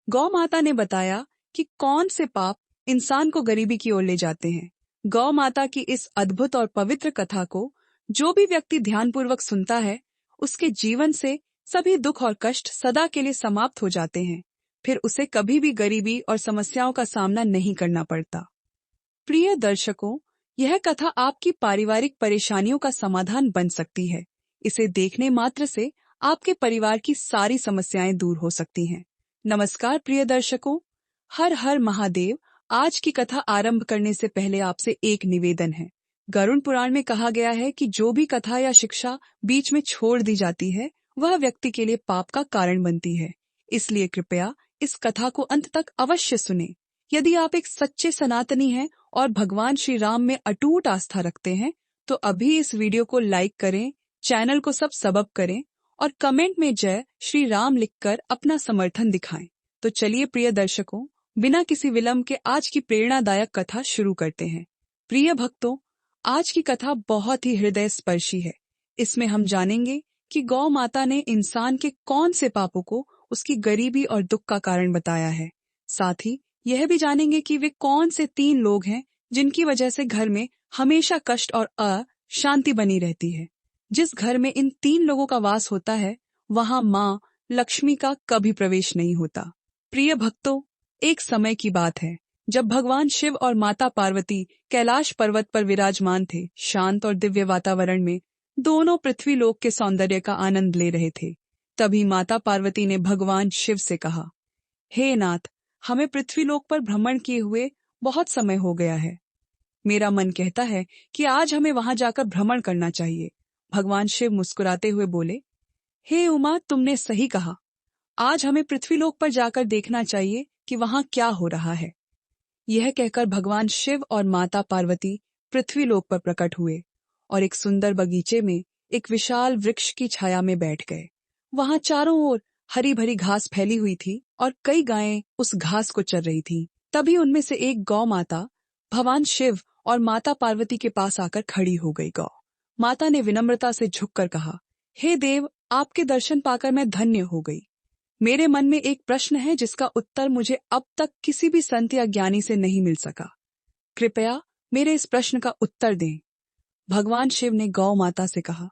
गौ माता ने बताया कि कौन से पाप इंसान को गरीबी की ओर ले जाते हैं। गौ माता की इस अद्भुत और पवित्र कथा को जो भी व्यक्ति ध्यानपूर्वक सुनता है, उसके जीवन से सभी दुख और कष्ट सदा के लिए समाप्त हो जाते हैं। फिर उसे कभी भी गरीबी और समस्याओं का सामना नहीं करना पड़ता। प्रिय दर्शकों, यह कथा आपकी पारिवारिक परेशानियों का समाधान बन सकती है। इसे देखने मात्र से आपके परिवार की सारी समस्याएं दूर हो सकती हैं। नमस्कार प्रिय दर्शकों, हर हर महादेव। आज की कथा आरंभ करने से पहले आपसे एक निवेदन है। गरुड़ पुराण में कहा गया है कि जो भी कथा या शिक्षा बीच में छोड़ दी जाती है, वह व्यक्ति के लिए पाप का कारण बनती है। इसलिए कृपया इस कथा को अंत तक अवश्य सुनें। यदि आप एक सच्चे सनातनी हैं और भगवान श्री राम में अटूट आस्था रखते हैं, तो अभी इस वीडियो को लाइक करें, चैनल को सब्सक्राइब करें और कमेंट में जय श्री राम लिखकर अपना समर्थन दिखाएं। तो चलिए प्रिय दर्शकों, बिना किसी विलंब के आज की प्रेरणादायक कथा शुरू करते हैं। प्रिय भक्तों, आज की कथा बहुत ही हृदय स्पर्शी है। इसमें हम जानेंगे कि गौ माता ने इंसान के कौन से पापों को उसकी गरीबी और दुख का कारण बताया है। साथ ही यह भी जानेंगे कि वे कौन से 3 लोग हैं जिनकी वजह से घर में हमेशा कष्ट और अशांति बनी रहती है। जिस घर में इन 3 लोगों का वास होता है, वहां माँ लक्ष्मी का कभी प्रवेश नहीं होता। प्रिय भक्तों, एक समय की बात है जब भगवान शिव और माता पार्वती कैलाश पर्वत पर विराजमान थे। शांत और दिव्य वातावरण में दोनों पृथ्वी लोक के सौंदर्य का आनंद ले रहे थे। तभी माता पार्वती ने भगवान शिव से कहा, हे नाथ, हमें पृथ्वीलोक पर भ्रमण किए हुए बहुत समय हो गया है। मेरा मन कहता है कि आज हमें वहां जाकर भ्रमण करना चाहिए। भगवान शिव मुस्कुराते हुए बोले, हे उमा, तुमने सही कहा। आज हमें पृथ्वीलोक पर जाकर देखना चाहिए कि वहां क्या हो रहा है। यह कहकर भगवान शिव और माता पार्वती पृथ्वीलोक पर प्रकट हुए और एक सुंदर बगीचे में एक विशाल वृक्ष की छाया में बैठ गए। वहां चारों ओर हरी भरी घास फैली हुई थी और कई गायें उस घास को चर रही थीं। तभी उनमें से एक गौ माता भगवान शिव और माता पार्वती के पास आकर खड़ी हो गई। गौ माता ने विनम्रता से झुककर कहा, हे देव, आपके दर्शन पाकर मैं धन्य हो गई। मेरे मन में एक प्रश्न है जिसका उत्तर मुझे अब तक किसी भी संत या ज्ञानी से नहीं मिल सका। कृपया मेरे इस प्रश्न का उत्तर दें। भगवान शिव ने गौ माता से कहा,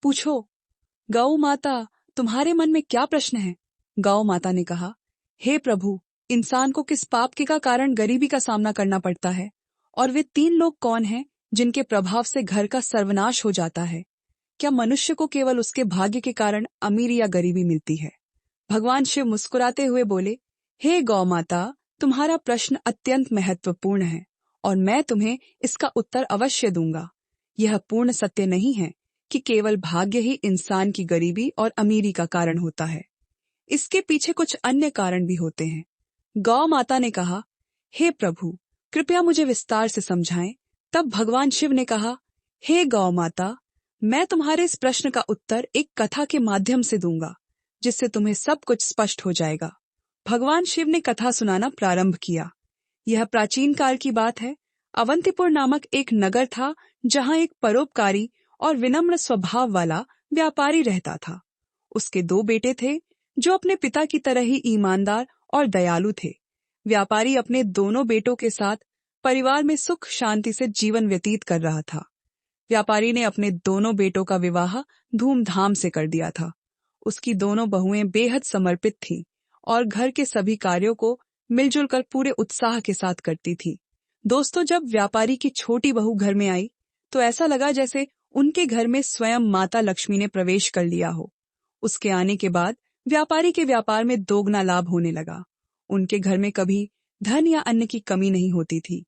पूछो गौ माता, तुम्हारे मन में क्या प्रश्न है? गौ माता ने कहा, हे प्रभु, इंसान को किस पाप के का कारण गरीबी का सामना करना पड़ता है? और वे 3 लोग कौन हैं जिनके प्रभाव से घर का सर्वनाश हो जाता है? क्या मनुष्य को केवल उसके भाग्य के कारण अमीरी या गरीबी मिलती है? भगवान शिव मुस्कुराते हुए बोले, हे गौ माता, तुम्हारा प्रश्न अत्यंत महत्वपूर्ण है और मैं तुम्हें इसका उत्तर अवश्य दूंगा। यह पूर्ण सत्य नहीं है कि केवल भाग्य ही इंसान की गरीबी और अमीरी का कारण होता है। इसके पीछे कुछ अन्य कारण भी होते हैं। गौ माता ने कहा, हे प्रभु, कृपया मुझे विस्तार से समझाएं। तब भगवान शिव ने कहा, हे गौ माता, मैं तुम्हारे इस प्रश्न का उत्तर एक कथा के माध्यम से दूंगा, जिससे तुम्हें सब कुछ स्पष्ट हो जाएगा। भगवान शिव ने कथा सुनाना प्रारंभ किया। यह प्राचीन काल की बात है। अवंतीपुर नामक एक नगर था, जहां एक परोपकारी और विनम्र स्वभाव वाला व्यापारी रहता था। उसके 2 बेटे थे, जो अपने पिता की तरह ही ईमानदार और दयालु थे। व्यापारी अपने दोनों बेटों के साथ परिवार में सुख शांति से जीवन व्यतीत कर रहा था। व्यापारी ने अपने दोनों बेटों का विवाह धूमधाम से कर दिया था। उसकी दोनों बहुएं बेहद समर्पित थीं और घर के सभी कार्यों को मिलजुल कर पूरे उत्साह के साथ करती थी। दोस्तों, जब व्यापारी की छोटी बहू घर में आई, तो ऐसा लगा जैसे उनके घर में स्वयं माता लक्ष्मी ने प्रवेश कर लिया हो। उसके आने के बाद व्यापारी के व्यापार में दोगुना लाभ होने लगा। उनके घर में कभी धन या अन्न की कमी नहीं होती थी।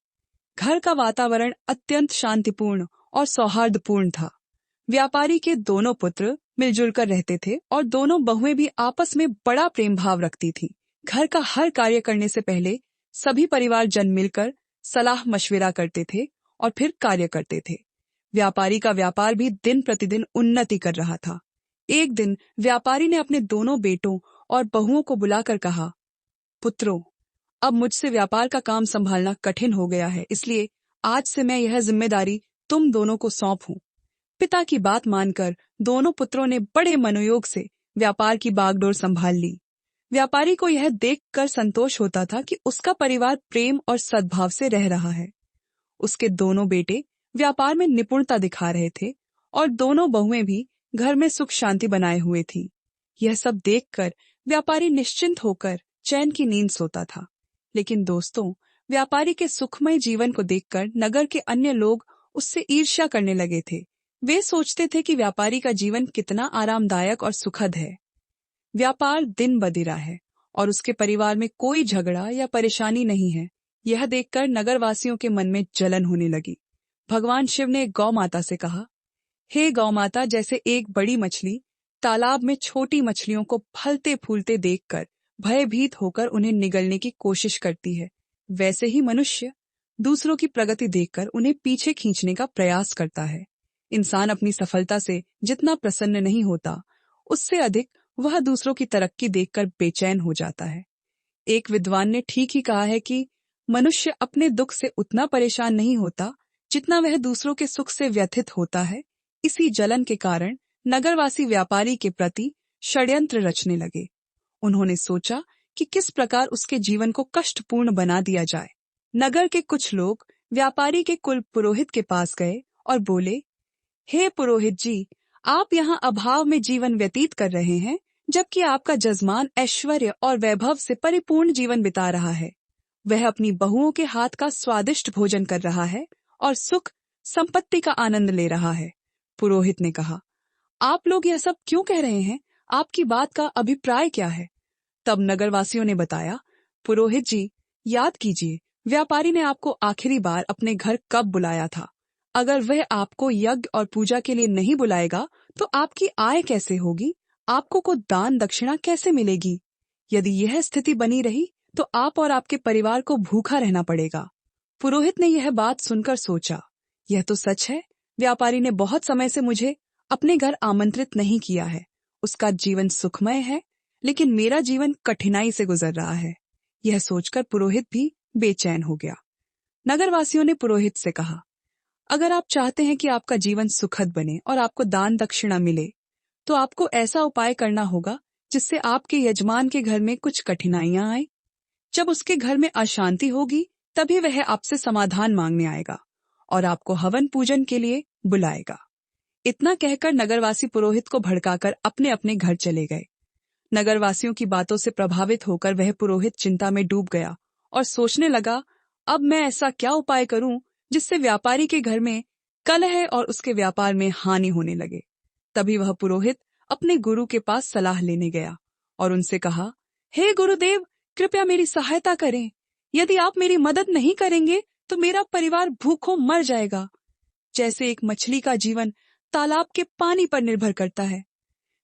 घर का वातावरण अत्यंत शांतिपूर्ण और सौहार्दपूर्ण था। व्यापारी के दोनों पुत्र मिलजुल कर रहते थे और दोनों बहुएं भी आपस में बड़ा प्रेम भाव रखती थीं। घर का हर कार्य करने से पहले सभी परिवारजन मिलकर सलाह मशविरा करते थे और फिर कार्य करते थे। व्यापारी का व्यापार भी दिन प्रतिदिन उन्नति कर रहा था। एक दिन व्यापारी ने अपने दोनों बेटों और बहुओं को बुलाकर कहा, पुत्रों, अब मुझसे व्यापार का काम संभालना कठिन हो गया है, इसलिए आज से मैं यह जिम्मेदारी तुम दोनों को सौंपूं। पिता की बात मानकर दोनों पुत्रों ने बड़े मनोयोग से व्यापार की बागडोर संभाल ली। व्यापारी को यह देखकर संतोष होता था कि उसका परिवार प्रेम और सद्भाव से रह रहा है। उसके दोनों बेटे व्यापार में निपुणता दिखा रहे थे और दोनों बहुएं भी घर में सुख शांति बनाए हुए थी। यह सब देखकर व्यापारी निश्चिंत होकर चैन की नींद सोता था। लेकिन दोस्तों, व्यापारी के सुखमय जीवन को देखकर नगर के अन्य लोग उससे ईर्ष्या करने लगे थे। वे सोचते थे कि व्यापारी का जीवन कितना आरामदायक और सुखद है। व्यापार दिन बदिरा है और उसके परिवार में कोई झगड़ा या परेशानी नहीं है। यह देखकर नगरवासियों के मन में जलन होने लगी। भगवान शिव ने गौ माता से कहा, हे गौ माता, जैसे एक बड़ी मछली तालाब में छोटी मछलियों को फलते फूलते देखकर भयभीत होकर उन्हें निगलने की कोशिश करती है, वैसे ही मनुष्य दूसरों की प्रगति देखकर उन्हें पीछे खींचने का प्रयास करता है। इंसान अपनी सफलता से जितना प्रसन्न नहीं होता, उससे अधिक वह दूसरों की तरक्की देखकर बेचैन हो जाता है। एक विद्वान ने ठीक ही कहा है कि मनुष्य अपने दुख से उतना परेशान नहीं होता जितना वह दूसरों के सुख से व्यथित होता है। इसी जलन के कारण नगरवासी व्यापारी के प्रति षड्यंत्र रचने लगे। उन्होंने सोचा कि किस प्रकार उसके जीवन को कष्टपूर्ण बना दिया जाए। नगर के कुछ लोग व्यापारी के कुल पुरोहित के पास गए और बोले, हे पुरोहित जी, आप यहाँ अभाव में जीवन व्यतीत कर रहे हैं, जबकि आपका जजमान ऐश्वर्य और वैभव से परिपूर्ण जीवन बिता रहा है। वह अपनी बहुओं के हाथ का स्वादिष्ट भोजन कर रहा है और सुख संपत्ति का आनंद ले रहा है। पुरोहित ने कहा, आप लोग यह सब क्यों कह रहे हैं? आपकी बात का अभिप्राय क्या है? तब नगरवासियों ने बताया, पुरोहित जी, याद कीजिए, व्यापारी ने आपको आखिरी बार अपने घर कब बुलाया था? अगर वह आपको यज्ञ और पूजा के लिए नहीं बुलाएगा तो आपकी आय कैसे होगी? आपको को दान दक्षिणा कैसे मिलेगी? यदि यह स्थिति बनी रही तो आप और आपके परिवार को भूखा रहना पड़ेगा। पुरोहित ने यह बात सुनकर सोचा, यह तो सच है। व्यापारी ने बहुत समय से मुझे अपने घर आमंत्रित नहीं किया है। उसका जीवन सुखमय है, लेकिन मेरा जीवन कठिनाई से गुजर रहा है। यह सोचकर पुरोहित भी बेचैन हो गया। नगरवासियों ने पुरोहित से कहा, अगर आप चाहते हैं कि आपका जीवन सुखद बने और आपको दान दक्षिणा मिले, तो आपको ऐसा उपाय करना होगा जिससे आपके यजमान के घर में कुछ कठिनाइयां आए। जब उसके घर में अशांति होगी, तभी वह आपसे समाधान मांगने आएगा और आपको हवन पूजन के लिए बुलाएगा। इतना कहकर नगरवासी पुरोहित को भड़काकर अपने अपने घर चले गए। नगरवासियों की बातों से प्रभावित होकर वह पुरोहित चिंता में डूब गया और सोचने लगा, अब मैं ऐसा क्या उपाय करूं जिससे व्यापारी के घर में कलह और उसके व्यापार में हानि होने लगे। तभी वह पुरोहित अपने गुरु के पास सलाह लेने गया और उनसे कहा, हे गुरुदेव, कृपया मेरी सहायता करें। यदि आप मेरी मदद नहीं करेंगे तो मेरा परिवार भूखों मर जाएगा। जैसे एक मछली का जीवन तालाब के पानी पर निर्भर करता है,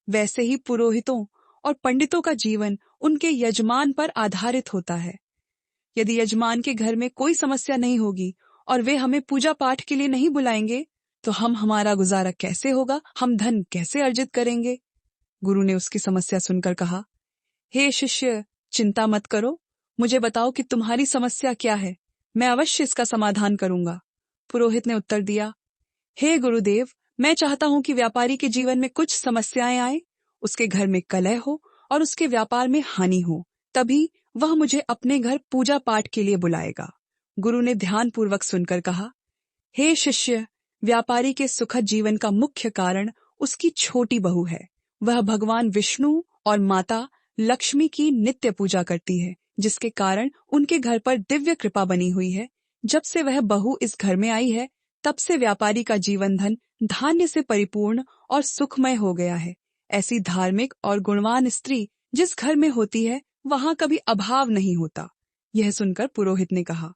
वैसे ही पुरोहितों और पंडितों का जीवन उनके यजमान पर आधारित होता है। यदि यजमान के घर में कोई समस्या नहीं होगी और वे हमें पूजा पाठ के लिए नहीं बुलाएंगे, तो हमारा गुजारा कैसे होगा? हम धन कैसे अर्जित करेंगे? गुरु ने उसकी समस्या सुनकर कहा, हे शिष्य, चिंता मत करो। मुझे बताओ कि तुम्हारी समस्या क्या है। मैं अवश्य इसका समाधान करूंगा। पुरोहित ने उत्तर दिया, हे गुरुदेव, मैं चाहता हूं कि व्यापारी के जीवन में कुछ समस्याएं आए, उसके घर में कलह हो और उसके व्यापार में हानि हो, तभी वह मुझे अपने घर पूजा पाठ के लिए बुलाएगा। गुरु ने ध्यानपूर्वक सुनकर कहा, हे शिष्य, व्यापारी के सुखद जीवन का मुख्य कारण उसकी छोटी बहू है। वह भगवान विष्णु और माता लक्ष्मी की नित्य पूजा करती है, जिसके कारण उनके घर पर दिव्य कृपा बनी हुई है। जब से वह बहू इस घर में आई है, तब से व्यापारी का जीवन धन धान्य से परिपूर्ण और सुखमय हो गया है। ऐसी धार्मिक और गुणवान स्त्री जिस घर में होती है, वहां कभी अभाव नहीं होता। यह सुनकर पुरोहित ने कहा,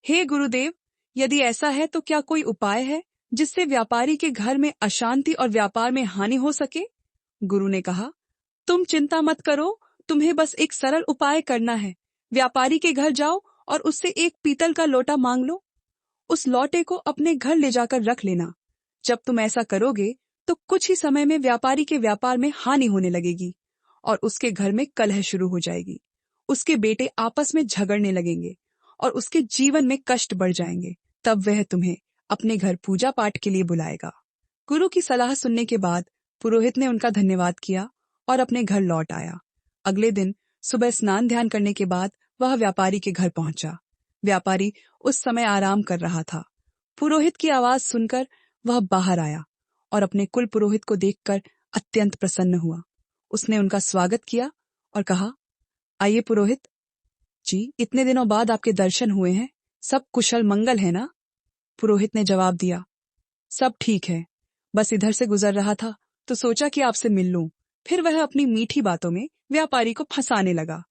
हे गुरुदेव, यदि ऐसा है तो क्या कोई उपाय है जिससे व्यापारी के घर में अशांति और व्यापार में हानि हो सके? गुरु ने कहा, तुम चिंता मत करो, तुम्हें बस एक सरल उपाय करना है। व्यापारी के घर जाओ और उससे एक पीतल का लोटा मांग लो। उस लोटे को अपने घर ले जाकर रख लेना। जब तुम ऐसा करोगे तो कुछ ही समय में व्यापारी के व्यापार में हानि होने लगेगी और उसके घर में कलह शुरू हो जाएगी। उसके बेटे आपस में झगड़ने लगेंगे और उसके जीवन में कष्ट बढ़ जाएंगे। तब वह तुम्हें अपने घर पूजा पाठ के लिए बुलाएगा। गुरु की सलाह सुनने के बाद पुरोहित ने उनका धन्यवाद किया और अपने घर लौट आया। अगले दिन सुबह स्नान ध्यान करने के बाद वह व्यापारी के घर पहुंचा। व्यापारी उस समय आराम कर रहा था। पुरोहित की आवाज सुनकर वह बाहर आया और अपने कुल पुरोहित को देखकर अत्यंत प्रसन्न हुआ। उसने उनका स्वागत किया और कहा, आइए पुरोहित जी, इतने दिनों बाद आपके दर्शन हुए हैं। सब कुशल मंगल है ना? पुरोहित ने जवाब दिया, सब ठीक है, बस इधर से गुजर रहा था तो सोचा कि आपसे मिल लूं। फिर वह अपनी मीठी बातों में व्यापारी को फंसाने लगा।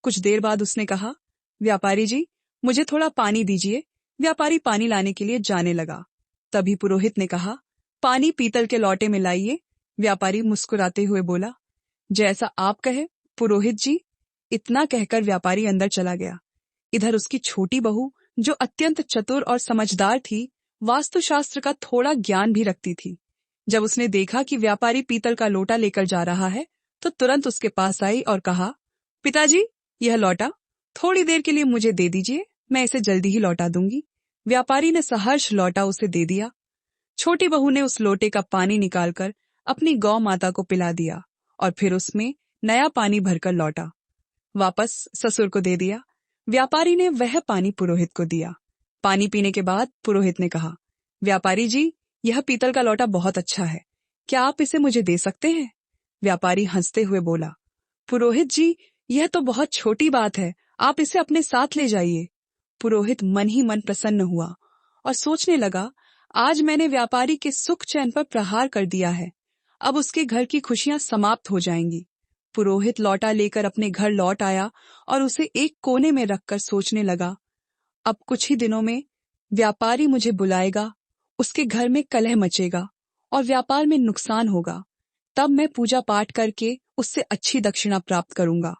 कुछ देर बाद उसने कहा, व्यापारी जी, मुझे थोड़ा पानी दीजिए। व्यापारी पानी लाने के लिए जाने लगा। तभी पुरोहित ने कहा, पानी पीतल के लोटे में लाइए। व्यापारी मुस्कुराते हुए बोला, जैसा आप कहे पुरोहित जी। इतना कहकर व्यापारी अंदर चला गया। इधर उसकी छोटी बहू, जो अत्यंत चतुर और समझदार थी, वास्तुशास्त्र का थोड़ा ज्ञान भी रखती थी। जब उसने देखा कि व्यापारी पीतल का लोटा लेकर जा रहा है, तो तुरंत उसके पास आई और कहा, पिताजी, यह लोटा थोड़ी देर के लिए मुझे दे दीजिए, मैं इसे जल्दी ही लौटा दूंगी। व्यापारी ने सहर्ष लोटा उसे दे दिया। छोटी बहू ने उस लोटे का पानी निकालकर अपनी गौ माता को पिला दिया और फिर उसमें नया पानी भरकर लौटा, वापस ससुर को दे दिया। व्यापारी ने वह पानी पुरोहित को दिया। पानी पीने के बाद पुरोहित ने कहा, व्यापारी जी, यह पीतल का लोटा बहुत अच्छा है, क्या आप इसे मुझे दे सकते हैं? व्यापारी हंसते हुए बोला, पुरोहित जी, यह तो बहुत छोटी बात है, आप इसे अपने साथ ले जाइए। पुरोहित मन ही मन प्रसन्न हुआ और सोचने लगा, आज मैंने व्यापारी के सुख चैन पर प्रहार कर दिया है, अब उसके घर की खुशियां समाप्त हो जाएंगी। पुरोहित लौटा लेकर अपने घर लौट आया और उसे एक कोने में रखकर सोचने लगा, अब कुछ ही दिनों में व्यापारी मुझे बुलाएगा, उसके घर में कलह मचेगा और व्यापार में नुकसान होगा। तब मैं पूजा पाठ करके उससे अच्छी दक्षिणा प्राप्त करूंगा।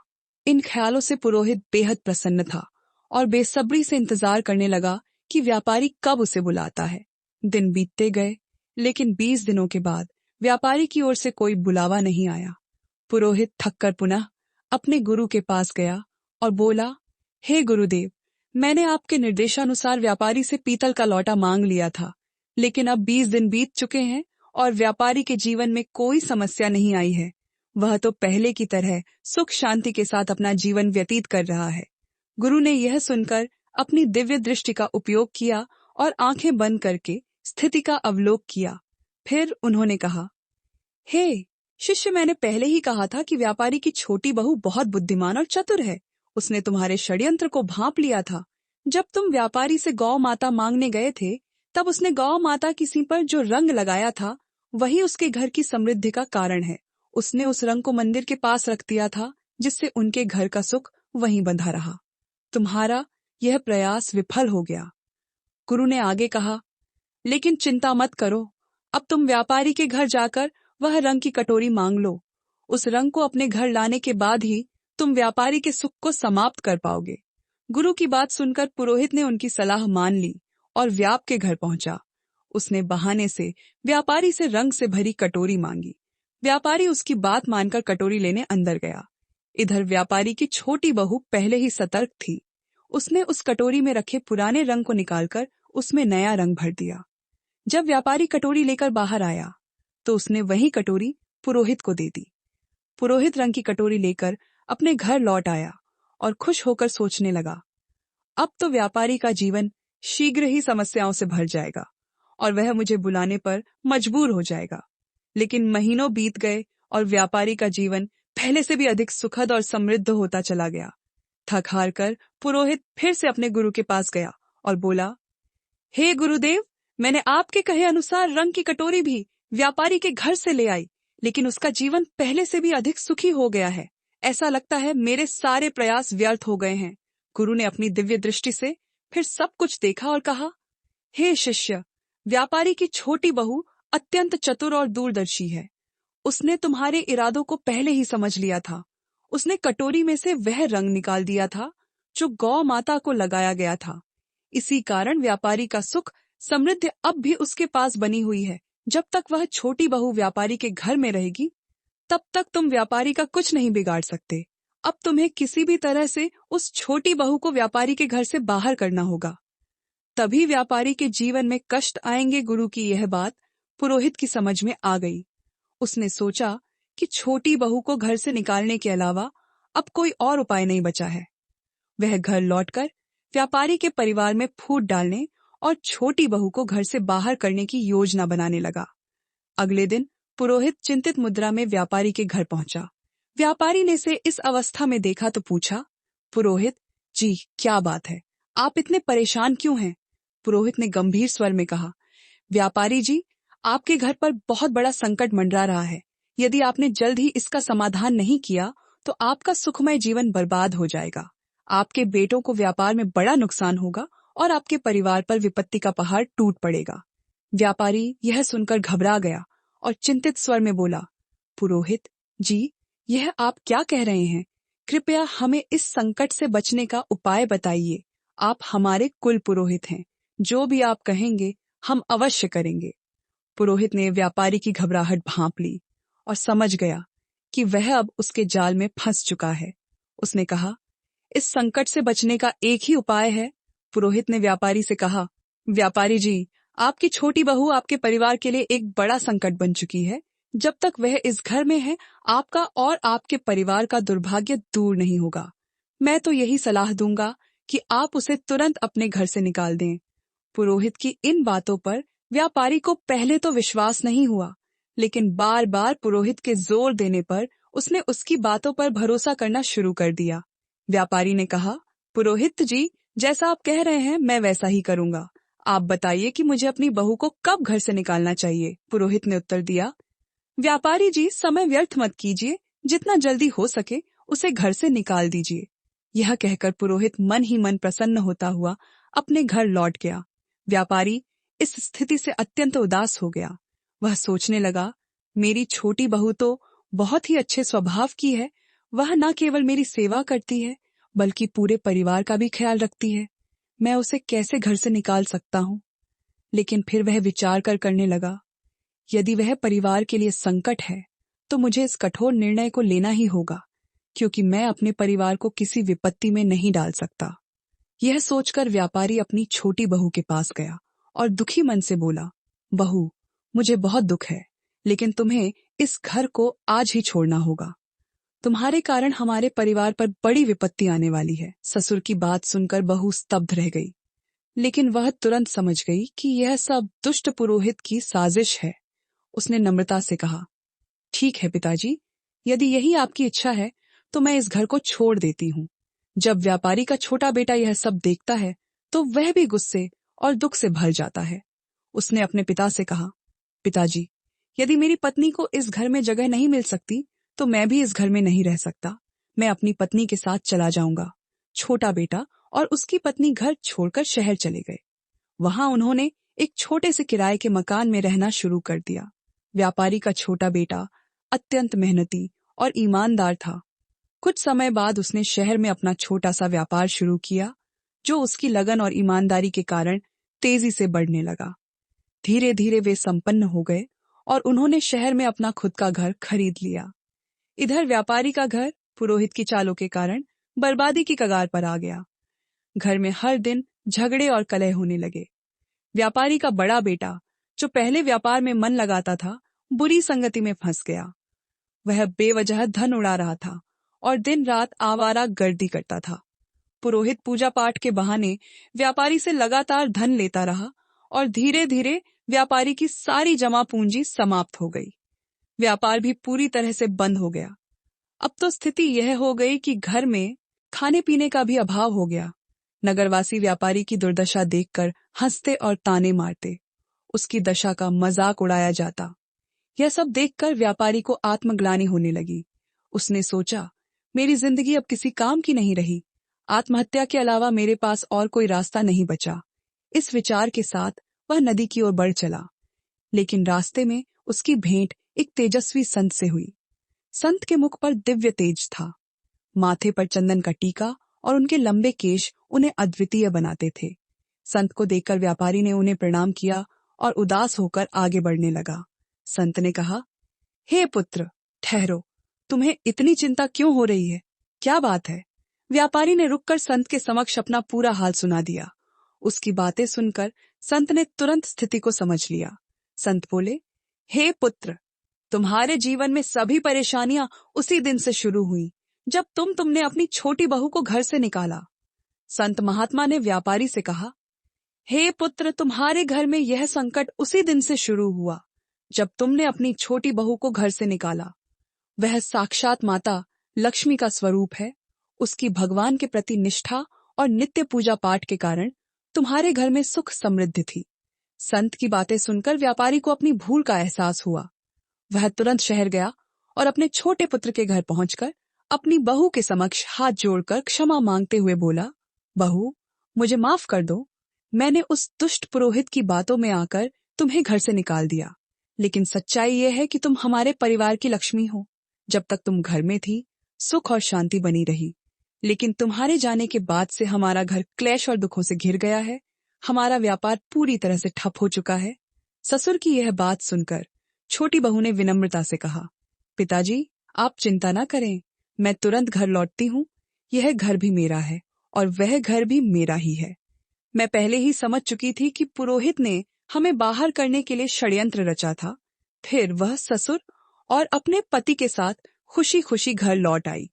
इन ख्यालों से पुरोहित बेहद प्रसन्न था और बेसब्री से इंतजार करने लगा कि व्यापारी कब उसे बुलाता है। दिन बीतते गए, लेकिन 20 दिनों के बाद व्यापारी की ओर से कोई बुलावा नहीं आया। पुरोहित थककर पुनः अपने गुरु के पास गया और बोला, हे गुरुदेव, मैंने आपके निर्देशानुसार व्यापारी से पीतल का लोटा मांग लिया था, लेकिन अब 20 दिन बीत चुके हैं और व्यापारी के जीवन में कोई समस्या नहीं आई है। वह तो पहले की तरह सुख शांति के साथ अपना जीवन व्यतीत कर रहा है। गुरु ने यह सुनकर अपनी दिव्य दृष्टि का उपयोग किया और आंखें बंद करके स्थिति का अवलोक किया। फिर उन्होंने कहा, हे शिष्य, मैंने पहले ही कहा था कि व्यापारी की छोटी बहू बहुत बुद्धिमान और चतुर है। उसने तुम्हारे षड्यंत्र को भांप लिया था। जब तुम व्यापारी से गौ माता मांगने गए थे, तब उसने गौ माता की सिर पर जो रंग लगाया था, वही उसके घर की समृद्धि का कारण है। उसने उस रंग को मंदिर के पास रख दिया था, जिससे उनके घर का सुख वहीं बंधा रहा। तुम्हारा यह प्रयास विफल हो गया। गुरु ने आगे कहा, लेकिन चिंता मत करो, अब तुम व्यापारी के घर जाकर वह रंग की कटोरी मांग लो। उस रंग को अपने घर लाने के बाद ही तुम व्यापारी के सुख को समाप्त कर पाओगे। गुरु की बात सुनकर पुरोहित ने उनकी सलाह मान ली और व्याप के घर पहुंचा। उसने बहाने से व्यापारी से रंग से भरी कटोरी मांगी। व्यापारी उसकी बात मानकर कटोरी लेने अंदर गया। इधर व्यापारी की छोटी बहू पहले ही सतर्क थी। उसने उस कटोरी में रखे पुराने रंग को निकालकर उसमें नया रंग भर दिया। जब व्यापारी कटोरी लेकर बाहर आया, तो उसने वही कटोरी पुरोहित को दे दी। पुरोहित रंग की कटोरी लेकर अपने घर लौट आया और खुश होकर सोचने लगा, अब तो व्यापारी का जीवन शीघ्र ही समस्याओं से भर जाएगा और वह मुझे बुलाने पर मजबूर हो जाएगा। लेकिन महीनों बीत गए और व्यापारी का जीवन पहले से भी अधिक सुखद और समृद्ध होता चला गया। थक हार कर पुरोहित फिर से अपने गुरु के पास गया और बोला, हे गुरुदेव, मैंने आपके कहे अनुसार रंग की कटोरी भी व्यापारी के घर से ले आई, लेकिन उसका जीवन पहले से भी अधिक सुखी हो गया है। ऐसा लगता है मेरे सारे प्रयास व्यर्थ हो गए हैं। गुरु ने अपनी दिव्य दृष्टि से फिर सब कुछ देखा और कहा, हे शिष्य, व्यापारी की छोटी बहू अत्यंत चतुर और दूरदर्शी है। उसने तुम्हारे इरादों को पहले ही समझ लिया था। उसने कटोरी में से वह रंग निकाल दिया था जो गौ माता को लगाया गया था। इसी कारण व्यापारी का सुख समृद्धि अब भी उसके पास बनी हुई है। जब तक वह छोटी बहू व्यापारी के घर में रहेगी, तब तक तुम व्यापारी का कुछ नहीं बिगाड़ सकते। अब तुम्हें किसी भी तरह से उस छोटी बहू को व्यापारी के घर से बाहर करना होगा, तभी व्यापारी के जीवन में कष्ट आएंगे। गुरु की यह बात पुरोहित की समझ में आ गई। उसने सोचा कि छोटी बहू को घर से निकालने के अलावा अब कोई और उपाय नहीं बचा है। वह घर लौटकर व्यापारी के परिवार में फूट डालने और छोटी बहू को घर से बाहर करने की योजना बनाने लगा। अगले दिन पुरोहित चिंतित मुद्रा में व्यापारी के घर पहुंचा। व्यापारी ने इसे इस अवस्था में देखा तो पूछा, पुरोहित जी, क्या बात है? आप इतने परेशान क्यों हैं? पुरोहित ने गंभीर स्वर में कहा, व्यापारी जी, आपके घर पर बहुत बड़ा संकट मंडरा रहा है। यदि आपने जल्द ही इसका समाधान नहीं किया तो आपका सुखमय जीवन बर्बाद हो जाएगा। आपके बेटों को व्यापार में बड़ा नुकसान होगा और आपके परिवार पर विपत्ति का पहाड़ टूट पड़ेगा। व्यापारी यह सुनकर घबरा गया और चिंतित स्वर में बोला, पुरोहित जी, यह आप क्या कह रहे हैं? कृपया हमें इस संकट से बचने का उपाय बताइए। आप हमारे कुल पुरोहित हैं। जो भी आप कहेंगे हम अवश्य करेंगे। पुरोहित ने व्यापारी की घबराहट भांप ली और समझ गया कि वह अब उसके जाल में फंस चुका है। उसने कहा, इस संकट से बचने का एक ही उपाय है। पुरोहित ने व्यापारी से कहा, व्यापारी जी, आपकी छोटी बहू आपके परिवार के लिए एक बड़ा संकट बन चुकी है। जब तक वह इस घर में है, आपका और आपके परिवार का दुर्भाग्य दूर नहीं होगा। मैं तो यही सलाह दूंगा कि आप उसे तुरंत अपने घर से निकाल दें। पुरोहित की इन बातों पर व्यापारी को पहले तो विश्वास नहीं हुआ, लेकिन बार बार पुरोहित के जोर देने पर उसने उसकी बातों पर भरोसा करना शुरू कर दिया। व्यापारी ने कहा, पुरोहित जी, जैसा आप कह रहे हैं मैं वैसा ही करूंगा। आप बताइए कि मुझे अपनी बहू को कब घर से निकालना चाहिए? पुरोहित ने उत्तर दिया, व्यापारी जी, समय व्यर्थ मत कीजिए। जितना जल्दी हो सके उसे घर से निकाल दीजिए। यह कहकर पुरोहित मन ही मन प्रसन्न होता हुआ अपने घर लौट गया। व्यापारी इस स्थिति से अत्यंत उदास हो गया। वह सोचने लगा, मेरी छोटी बहू तो बहुत ही अच्छे स्वभाव की है। वह न केवल मेरी सेवा करती है बल्कि पूरे परिवार का भी ख्याल रखती है। मैं उसे कैसे घर से निकाल सकता हूँ? लेकिन फिर वह विचार करने लगा, यदि वह परिवार के लिए संकट है तो मुझे इस कठोर निर्णय को लेना ही होगा, क्योंकि मैं अपने परिवार को किसी विपत्ति में नहीं डाल सकता। यह सोचकर व्यापारी अपनी छोटी बहू के पास गया और दुखी मन से बोला, बहू, मुझे बहुत दुख है, लेकिन तुम्हें इस घर को आज ही छोड़ना होगा। तुम्हारे कारण हमारे परिवार पर बड़ी विपत्ति आने वाली है। ससुर की बात सुनकर बहू स्तब्ध रह गई, लेकिन वह तुरंत समझ गई कि यह सब दुष्ट पुरोहित की साजिश है। उसने नम्रता से कहा, ठीक है पिताजी, यदि यही आपकी इच्छा है तो मैं इस घर को छोड़ देती हूँ। जब व्यापारी का छोटा बेटा यह सब देखता है तो वह भी गुस्से और दुख से भर जाता है। उसने अपने पिता से कहा, पिताजी, यदि मेरी पत्नी को इस घर में जगह नहीं मिल सकती तो मैं भी इस घर में नहीं रह सकता। मैं अपनी पत्नी के साथ चला जाऊंगा। छोटा बेटा और उसकी पत्नी घर छोड़कर शहर चले गए। वहां उन्होंने एक छोटे से किराए के मकान में रहना शुरू कर दिया। व्यापारी का छोटा बेटा अत्यंत मेहनती और ईमानदार था। कुछ समय बाद उसने शहर में अपना छोटा सा व्यापार शुरू किया, जो उसकी लगन और ईमानदारी के कारण तेजी से बढ़ने लगा। धीरे धीरे वे संपन्न हो गए और उन्होंने शहर में अपना खुद का घर खरीद लिया। इधर व्यापारी का घर पुरोहित की चालों के कारण बर्बादी की कगार पर आ गया। घर में हर दिन झगड़े और कलह होने लगे। व्यापारी का बड़ा बेटा, जो पहले व्यापार में मन लगाता था, बुरी संगति में फंस गया। वह बेवजह धन उड़ा रहा था और दिन रात आवारा गर्दी करता था। पुरोहित पूजा पाठ के बहाने व्यापारी से लगातार धन लेता रहा और धीरे धीरे व्यापारी की सारी जमा पूंजी समाप्त हो गई। व्यापार भी पूरी तरह से बंद हो गया। अब तो स्थिति यह हो गई कि घर में खाने पीने का भी अभाव हो गया। नगरवासी व्यापारी की दुर्दशा देखकर हंसते और ताने मारते। उसकी दशा का मजाक उड़ाया जाता। यह सब देखकर व्यापारी को आत्मग्लानि होने लगी। उसने सोचा, मेरी जिंदगी अब किसी काम की नहीं रही। आत्महत्या के अलावा मेरे पास और कोई रास्ता नहीं बचा। इस विचार के साथ वह नदी की ओर बढ़ चला। लेकिन रास्ते में उसकी भेंट एक तेजस्वी संत से हुई। संत के मुख पर दिव्य तेज था। माथे पर चंदन का टीका और उनके लंबे केश उन्हें अद्वितीय बनाते थे। संत को देखकर व्यापारी ने उन्हें प्रणाम किया और उदास होकर आगे बढ़ने लगा। संत ने कहा, हे पुत्र, ठहरो, तुम्हें इतनी चिंता क्यों हो रही है? क्या बात है? व्यापारी ने रुककर संत के समक्ष अपना पूरा हाल सुना दिया। उसकी बातें सुनकर संत ने तुरंत स्थिति को समझ लिया। संत बोले, हे पुत्र, तुम्हारे जीवन में सभी परेशानियां उसी दिन से शुरू हुई जब तुमने अपनी छोटी बहू को घर से निकाला। संत महात्मा ने व्यापारी से कहा, हे पुत्र, तुम्हारे घर में यह संकट उसी दिन से शुरू हुआ जब तुमने अपनी छोटी बहू को घर से निकाला। वह साक्षात माता लक्ष्मी का स्वरूप है। उसकी भगवान के प्रति निष्ठा और नित्य पूजा पाठ के कारण तुम्हारे घर में सुख समृद्धि थी। संत की बातें सुनकर व्यापारी को अपनी भूल का एहसास हुआ। वह तुरंत शहर गया और अपने छोटे पुत्र के घर पहुंचकर अपनी बहू के समक्ष हाथ जोड़कर क्षमा मांगते हुए बोला, बहू, मुझे माफ कर दो। मैंने उस दुष्ट पुरोहित की बातों में आकर तुम्हें घर से निकाल दिया, लेकिन सच्चाई यह है कि तुम हमारे परिवार की लक्ष्मी हो। जब तक तुम घर में थी, सुख और शांति बनी रही, लेकिन तुम्हारे जाने के बाद से हमारा घर क्लेश और दुखों से घिर गया है। हमारा व्यापार पूरी तरह से ठप हो चुका है। ससुर की यह बात सुनकर छोटी बहू ने विनम्रता से कहा, पिताजी, आप चिंता न करें, मैं तुरंत घर लौटती हूँ। यह घर भी मेरा है और वह घर भी मेरा ही है। मैं पहले ही समझ चुकी थी कि पुरोहित ने हमें बाहर करने के लिए षड्यंत्र रचा था। फिर वह ससुर और अपने पति के साथ खुशी खुशी घर लौट आई।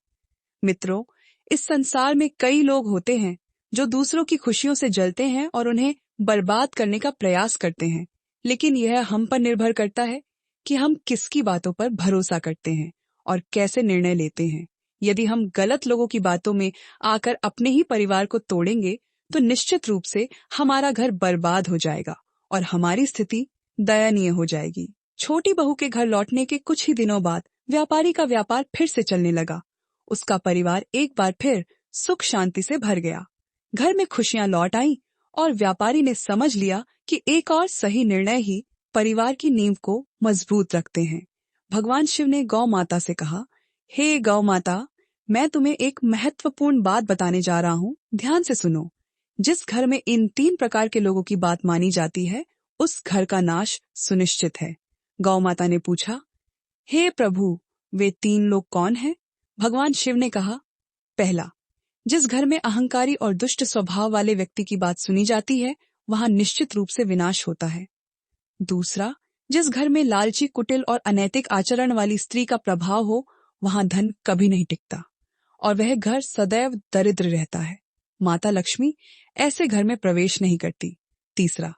मित्रों, इस संसार में कई लोग होते हैं जो दूसरों की खुशियों से जलते हैं और उन्हें बर्बाद करने का प्रयास करते हैं, लेकिन यह हम पर निर्भर करता है कि हम किसकी बातों पर भरोसा करते हैं और कैसे निर्णय लेते हैं। यदि हम गलत लोगों की बातों में आकर अपने ही परिवार को तोड़ेंगे तो निश्चित रूप से हमारा घर बर्बाद हो जाएगा और हमारी स्थिति दयनीय हो जाएगी। छोटी बहू के घर लौटने के कुछ ही दिनों बाद व्यापारी का व्यापार फिर से चलने लगा। उसका परिवार एक बार फिर सुख शांति से भर गया। घर में खुशियां लौट आईं और व्यापारी ने समझ लिया कि एक और सही निर्णय ही परिवार की नींव को मजबूत रखते हैं। भगवान शिव ने गौ माता से कहा, हे गौ माता, मैं तुम्हें एक महत्वपूर्ण बात बताने जा रहा हूँ, ध्यान से सुनो। जिस घर में इन 3 प्रकार के लोगों की बात मानी जाती है, उस घर का नाश सुनिश्चित है। गौ माता ने पूछा, हे प्रभु, वे 3 लोग कौन हैं? भगवान शिव ने कहा, पहला, जिस घर में अहंकारी और दुष्ट स्वभाव वाले व्यक्ति की बात सुनी जाती है, वहां निश्चित रूप से विनाश होता है। दूसरा, जिस घर में लालची, कुटिल और अनैतिक आचरण वाली स्त्री का प्रभाव हो, वहां धन कभी नहीं टिकता और वह घर सदैव दरिद्र रहता है। माता लक्ष्मी ऐसे घर में प्रवेश नहीं करती। तीसरा,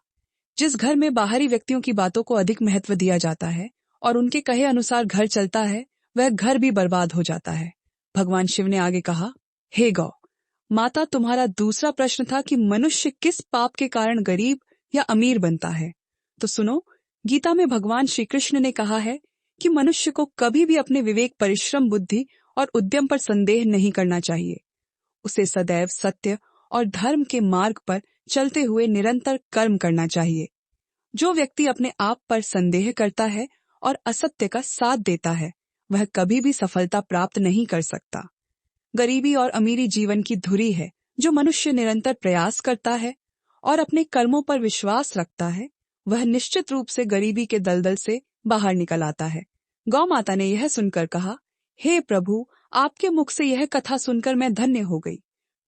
जिस घर में बाहरी व्यक्तियों की बातों को अधिक महत्व दिया जाता है और उनके कहे अनुसार घर चलता है, वह घर भी बर्बाद हो जाता है। भगवान शिव ने आगे कहा, हे गौ माता, तुम्हारा दूसरा प्रश्न था कि मनुष्य किस पाप के कारण गरीब या अमीर बनता है। तो सुनो, गीता में भगवान श्री कृष्ण ने कहा है कि मनुष्य को कभी भी अपने विवेक, परिश्रम, बुद्धि और उद्यम पर संदेह नहीं करना चाहिए। उसे सदैव सत्य और धर्म के मार्ग पर चलते हुए निरंतर कर्म करना चाहिए। जो व्यक्ति अपने आप पर संदेह करता है और असत्य का साथ देता है, वह कभी भी सफलता प्राप्त नहीं कर सकता। गरीबी और अमीरी जीवन की धुरी है। जो मनुष्य निरंतर प्रयास करता है और अपने कर्मों पर विश्वास रखता है, वह निश्चित रूप से गरीबी के दलदल से बाहर निकल आता है। गौ माता ने यह सुनकर कहा, हे प्रभु, आपके मुख से यह कथा सुनकर मैं धन्य हो गई।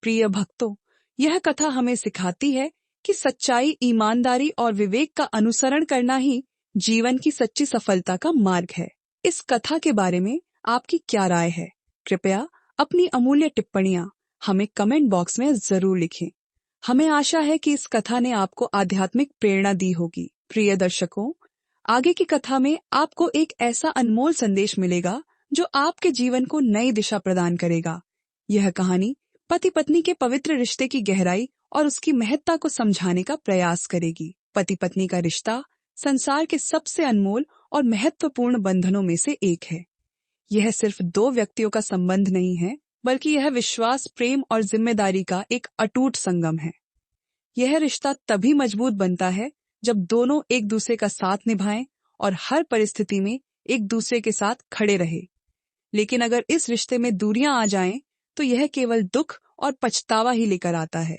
प्रिय भक्तों, यह कथा हमें सिखाती है कि सच्चाई, ईमानदारी और विवेक का अनुसरण करना ही जीवन की सच्ची सफलता का मार्ग है। इस कथा के बारे में आपकी क्या राय है? कृपया अपनी अमूल्य टिप्पणियां हमें कमेंट बॉक्स में जरूर लिखें। हमें आशा है कि इस कथा ने आपको आध्यात्मिक प्रेरणा दी होगी। प्रिय दर्शकों, आगे की कथा में आपको एक ऐसा अनमोल संदेश मिलेगा जो आपके जीवन को नई दिशा प्रदान करेगा। यह कहानी पति पत्नी के पवित्र रिश्ते की गहराई और उसकी महत्ता को समझाने का प्रयास करेगी। पति पत्नी का रिश्ता संसार के सबसे अनमोल और महत्वपूर्ण बंधनों में से एक है। यह सिर्फ 2 व्यक्तियों का संबंध नहीं है, बल्कि यह विश्वास, प्रेम और जिम्मेदारी का एक अटूट संगम है। यह रिश्ता तभी मजबूत बनता है जब दोनों एक दूसरे का साथ निभाएं और हर परिस्थिति में एक दूसरे के साथ खड़े रहे। लेकिन अगर इस रिश्ते में दूरियां आ जाएं, तो यह केवल दुख और पछतावा ही लेकर आता है।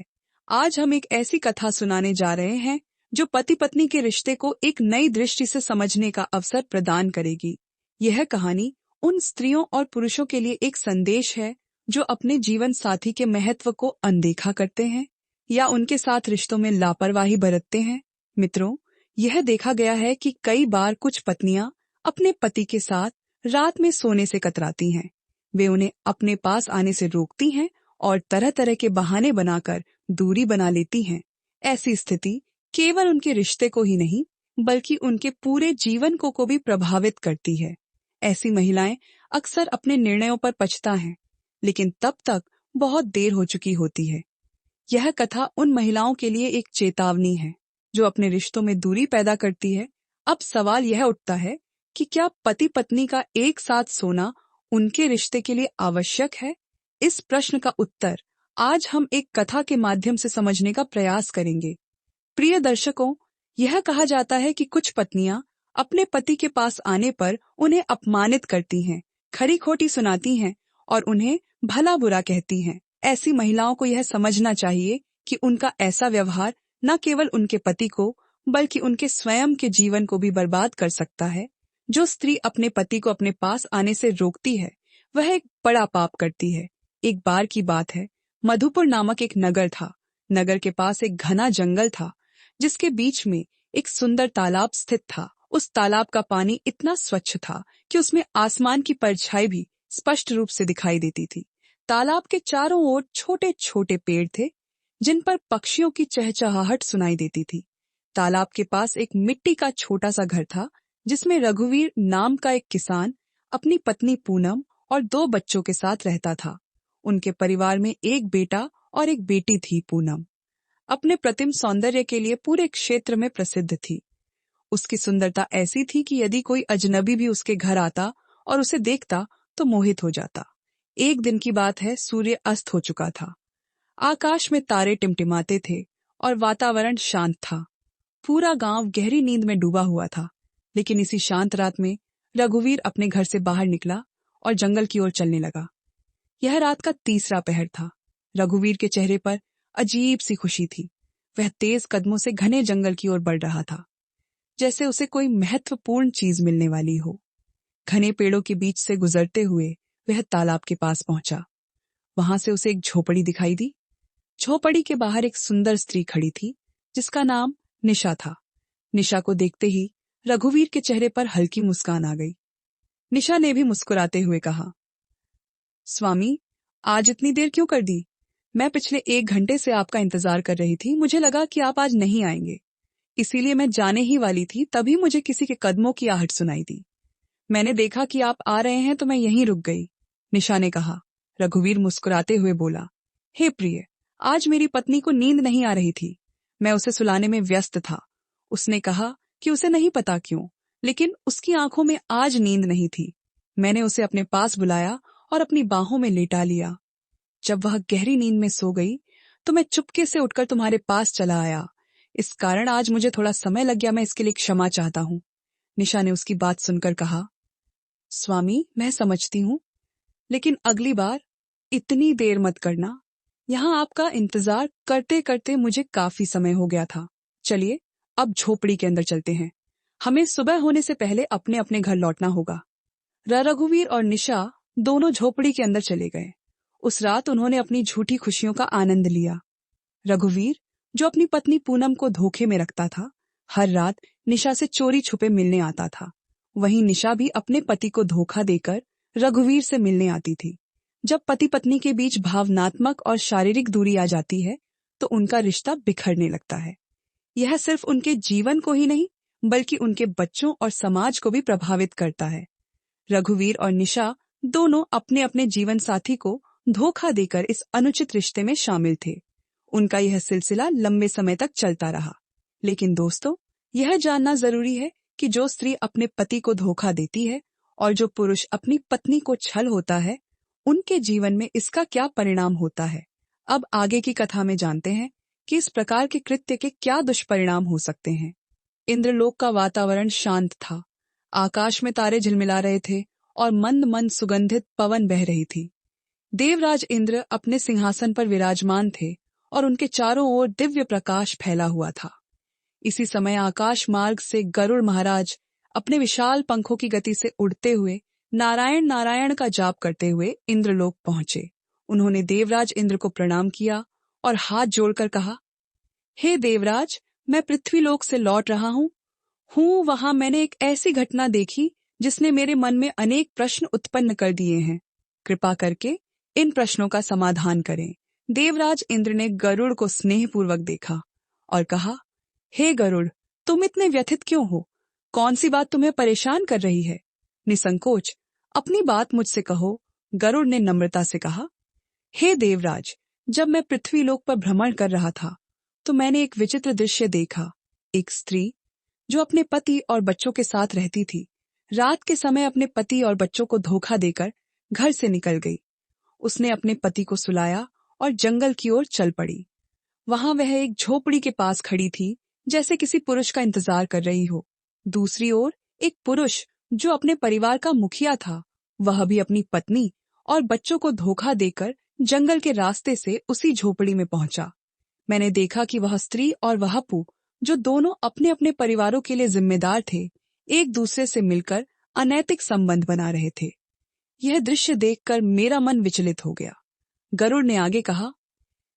आज हम एक ऐसी कथा सुनाने जा रहे हैं जो पति पत्नी के रिश्ते को एक नई दृष्टि से समझने का अवसर प्रदान करेगी। यह कहानी उन स्त्रियों और पुरुषों के लिए एक संदेश है जो अपने जीवन साथी के महत्व को अनदेखा करते हैं या उनके साथ रिश्तों में लापरवाही बरतते हैं। मित्रों, यह देखा गया है कि कई बार कुछ पत्नियां अपने पति के साथ रात में सोने से कतराती हैं, वे उन्हें अपने पास आने से रोकती हैं और तरह तरह के बहाने बनाकर दूरी बना लेती हैं। ऐसी स्थिति केवल उनके रिश्ते को ही नहीं बल्कि उनके पूरे जीवन को भी प्रभावित करती है। ऐसी महिलाएं अक्सर अपने निर्णयों पर पछता हैं, लेकिन तब तक बहुत देर हो चुकी होती है। यह कथा उन महिलाओं के लिए एक चेतावनी है जो अपने रिश्तों में दूरी पैदा करती है। अब सवाल यह उठता है कि क्या पति पत्नी का एक साथ सोना उनके रिश्ते के लिए आवश्यक है? इस प्रश्न का उत्तर आज हम एक कथा के माध्यम से समझने का प्रयास करेंगे। प्रिय दर्शकों, यह कहा जाता है कि कुछ पत्नियां अपने पति के पास आने पर उन्हें अपमानित करती हैं, खरी खोटी सुनाती हैं और उन्हें भला बुरा कहती हैं। ऐसी महिलाओं को यह समझना चाहिए कि उनका ऐसा व्यवहार न केवल उनके पति को बल्कि उनके स्वयं के जीवन को भी बर्बाद कर सकता है। जो स्त्री अपने पति को अपने पास आने से रोकती है वह एक बड़ा पाप करती है। एक बार की बात है, मधुपुर नामक एक नगर था। नगर के पास एक घना जंगल था जिसके बीच में एक सुंदर तालाब स्थित था। उस तालाब का पानी इतना स्वच्छ था कि उसमें आसमान की परछाई भी स्पष्ट रूप से दिखाई देती थी। तालाब के चारों ओर छोटे छोटे पेड़ थे जिन पर पक्षियों की चहचहाहट सुनाई देती थी। तालाब के पास एक मिट्टी का छोटा सा घर था जिसमें रघुवीर नाम का एक किसान अपनी पत्नी पूनम और 2 बच्चों के साथ रहता था। उनके परिवार में एक बेटा और एक बेटी थी। पूनम अपने प्रतिम सौंदर्य के लिए पूरे क्षेत्र में प्रसिद्ध थी। उसकी सुंदरता ऐसी थी कि यदि कोई अजनबी भी उसके घर आता और उसे देखता तो मोहित हो जाता। एक दिन की बात है, सूर्य अस्त हो चुका था। आकाश में तारे टिमटिमाते थे और वातावरण शांत था। पूरा गांव गहरी नींद में डूबा हुआ था। लेकिन इसी शांत रात में रघुवीर अपने घर से बाहर निकला और जंगल की ओर चलने लगा। यह रात का तीसरा पहर था। रघुवीर के चेहरे पर अजीब सी खुशी थी। वह तेज कदमों से घने जंगल की ओर बढ़ रहा था, जैसे उसे कोई महत्वपूर्ण चीज मिलने वाली हो। घने पेड़ों के बीच से गुजरते हुए वह तालाब के पास पहुंचा। वहां से उसे एक झोपड़ी दिखाई दी। झोपड़ी के बाहर एक सुंदर स्त्री खड़ी थी जिसका नाम निशा था। निशा को देखते ही रघुवीर के चेहरे पर हल्की मुस्कान आ गई। निशा ने भी मुस्कुराते हुए कहा, स्वामी, आज इतनी देर क्यों कर दी? मैं पिछले 1 घंटे से आपका इंतजार कर रही थी। मुझे लगा कि आप आज नहीं आएंगे, इसीलिए मैं जाने ही वाली थी, तभी मुझे किसी के कदमों की आहट सुनाई दी। मैंने देखा कि आप आ रहे हैं तो मैं यहीं रुक गई, निशा ने कहा। रघुवीर मुस्कुराते हुए बोला, हे प्रिय, आज मेरी पत्नी को नींद नहीं आ रही थी। मैं उसे सुलाने में व्यस्त था। उसने कहा कि उसे नहीं पता क्यों, लेकिन उसकी आंखों में आज नींद नहीं थी। मैंने उसे अपने पास बुलाया और अपनी बाहों में लेटा लिया। जब वह गहरी नींद में सो गई तो मैं चुपके से उठकर तुम्हारे पास चला आया। इस कारण आज मुझे थोड़ा समय लग गया, मैं इसके लिए क्षमा चाहता हूँ। निशा ने उसकी बात सुनकर कहा, स्वामी, मैं समझती हूँ, लेकिन अगली बार इतनी देर मत करना। यहाँ आपका इंतजार करते करते मुझे काफी समय हो गया था। चलिए अब झोपड़ी के अंदर चलते हैं। हमें सुबह होने से पहले अपने अपने घर लौटना होगा। रघुवीर और निशा दोनों झोपड़ी के अंदर चले गए। उस रात उन्होंने अपनी झूठी खुशियों का आनंद लिया। रघुवीर, जो अपनी पत्नी पूनम को धोखे में रखता था, हर रात निशा से चोरी छुपे मिलने आता था। वहीं निशा भी अपने पति को धोखा देकर रघुवीर से मिलने आती थी। जब पति पत्नी के बीच भावनात्मक और शारीरिक दूरी आ जाती है तो उनका रिश्ता बिखरने लगता है। यह सिर्फ उनके जीवन को ही नहीं बल्कि उनके बच्चों और समाज को भी प्रभावित करता है। रघुवीर और निशा दोनों अपने अपने जीवन साथी को धोखा देकर इस अनुचित रिश्ते में शामिल थे। उनका यह सिलसिला लंबे समय तक चलता रहा। लेकिन दोस्तों, यह जानना जरूरी है कि जो स्त्री अपने पति को धोखा देती है और जो पुरुष अपनी पत्नी को छल होता है, उनके जीवन में इसका क्या परिणाम होता है। अब आगे की कथा में जानते हैं कि इस प्रकार के कृत्य के क्या दुष्परिणाम हो सकते हैं। इंद्रलोक का वातावरण शांत था। आकाश में तारे झिलमिला रहे थे और मंद मंद सुगंधित पवन बह रही थी। देवराज इंद्र अपने सिंहासन पर विराजमान थे और उनके चारों ओर दिव्य प्रकाश फैला हुआ था। इसी समय आकाश मार्ग से गरुड़ महाराज अपने विशाल पंखों की गति से उड़ते हुए नारायण नारायण का जाप करते हुए इंद्रलोक पहुंचे। उन्होंने देवराज इंद्र को प्रणाम किया और हाथ जोड़कर कहा, हे देवराज, मैं पृथ्वीलोक से लौट रहा हूँ। वहां मैंने एक ऐसी घटना देखी जिसने मेरे मन में अनेक प्रश्न उत्पन्न कर दिए हैं। कृपा करके इन प्रश्नों का समाधान करें। देवराज इंद्र ने गरुड़ को स्नेहपूर्वक देखा और कहा, हे गरुड़, तुम इतने व्यथित क्यों हो? कौन सी बात तुम्हें परेशान कर रही है? निसंकोच अपनी बात मुझसे कहो। गरुड़ ने नम्रता से कहा, हे देवराज, जब मैं पृथ्वीलोक पर भ्रमण कर रहा था तो मैंने एक विचित्र दृश्य देखा। एक स्त्री जो अपने पति और बच्चों के साथ रहती थी, रात के समय अपने पति और बच्चों को धोखा देकर घर से निकल गई। उसने अपने पति को सुलाया और जंगल की ओर चल पड़ी। वहां वह एक झोपड़ी के पास खड़ी थी, जैसे किसी पुरुष का इंतजार कर रही हो। दूसरी ओर एक पुरुष जो अपने परिवार का मुखिया था, वह भी अपनी पत्नी और बच्चों को धोखा देकर जंगल के रास्ते से उसी झोपड़ी में पहुंचा। मैंने देखा कि वह स्त्री और वह पु, जो दोनों अपने अपने परिवारों के लिए जिम्मेदार थे, एक दूसरे से मिलकर अनैतिक संबंध बना रहे थे। यह दृश्य देखकर मेरा मन विचलित हो गया। गरुड़ ने आगे कहा,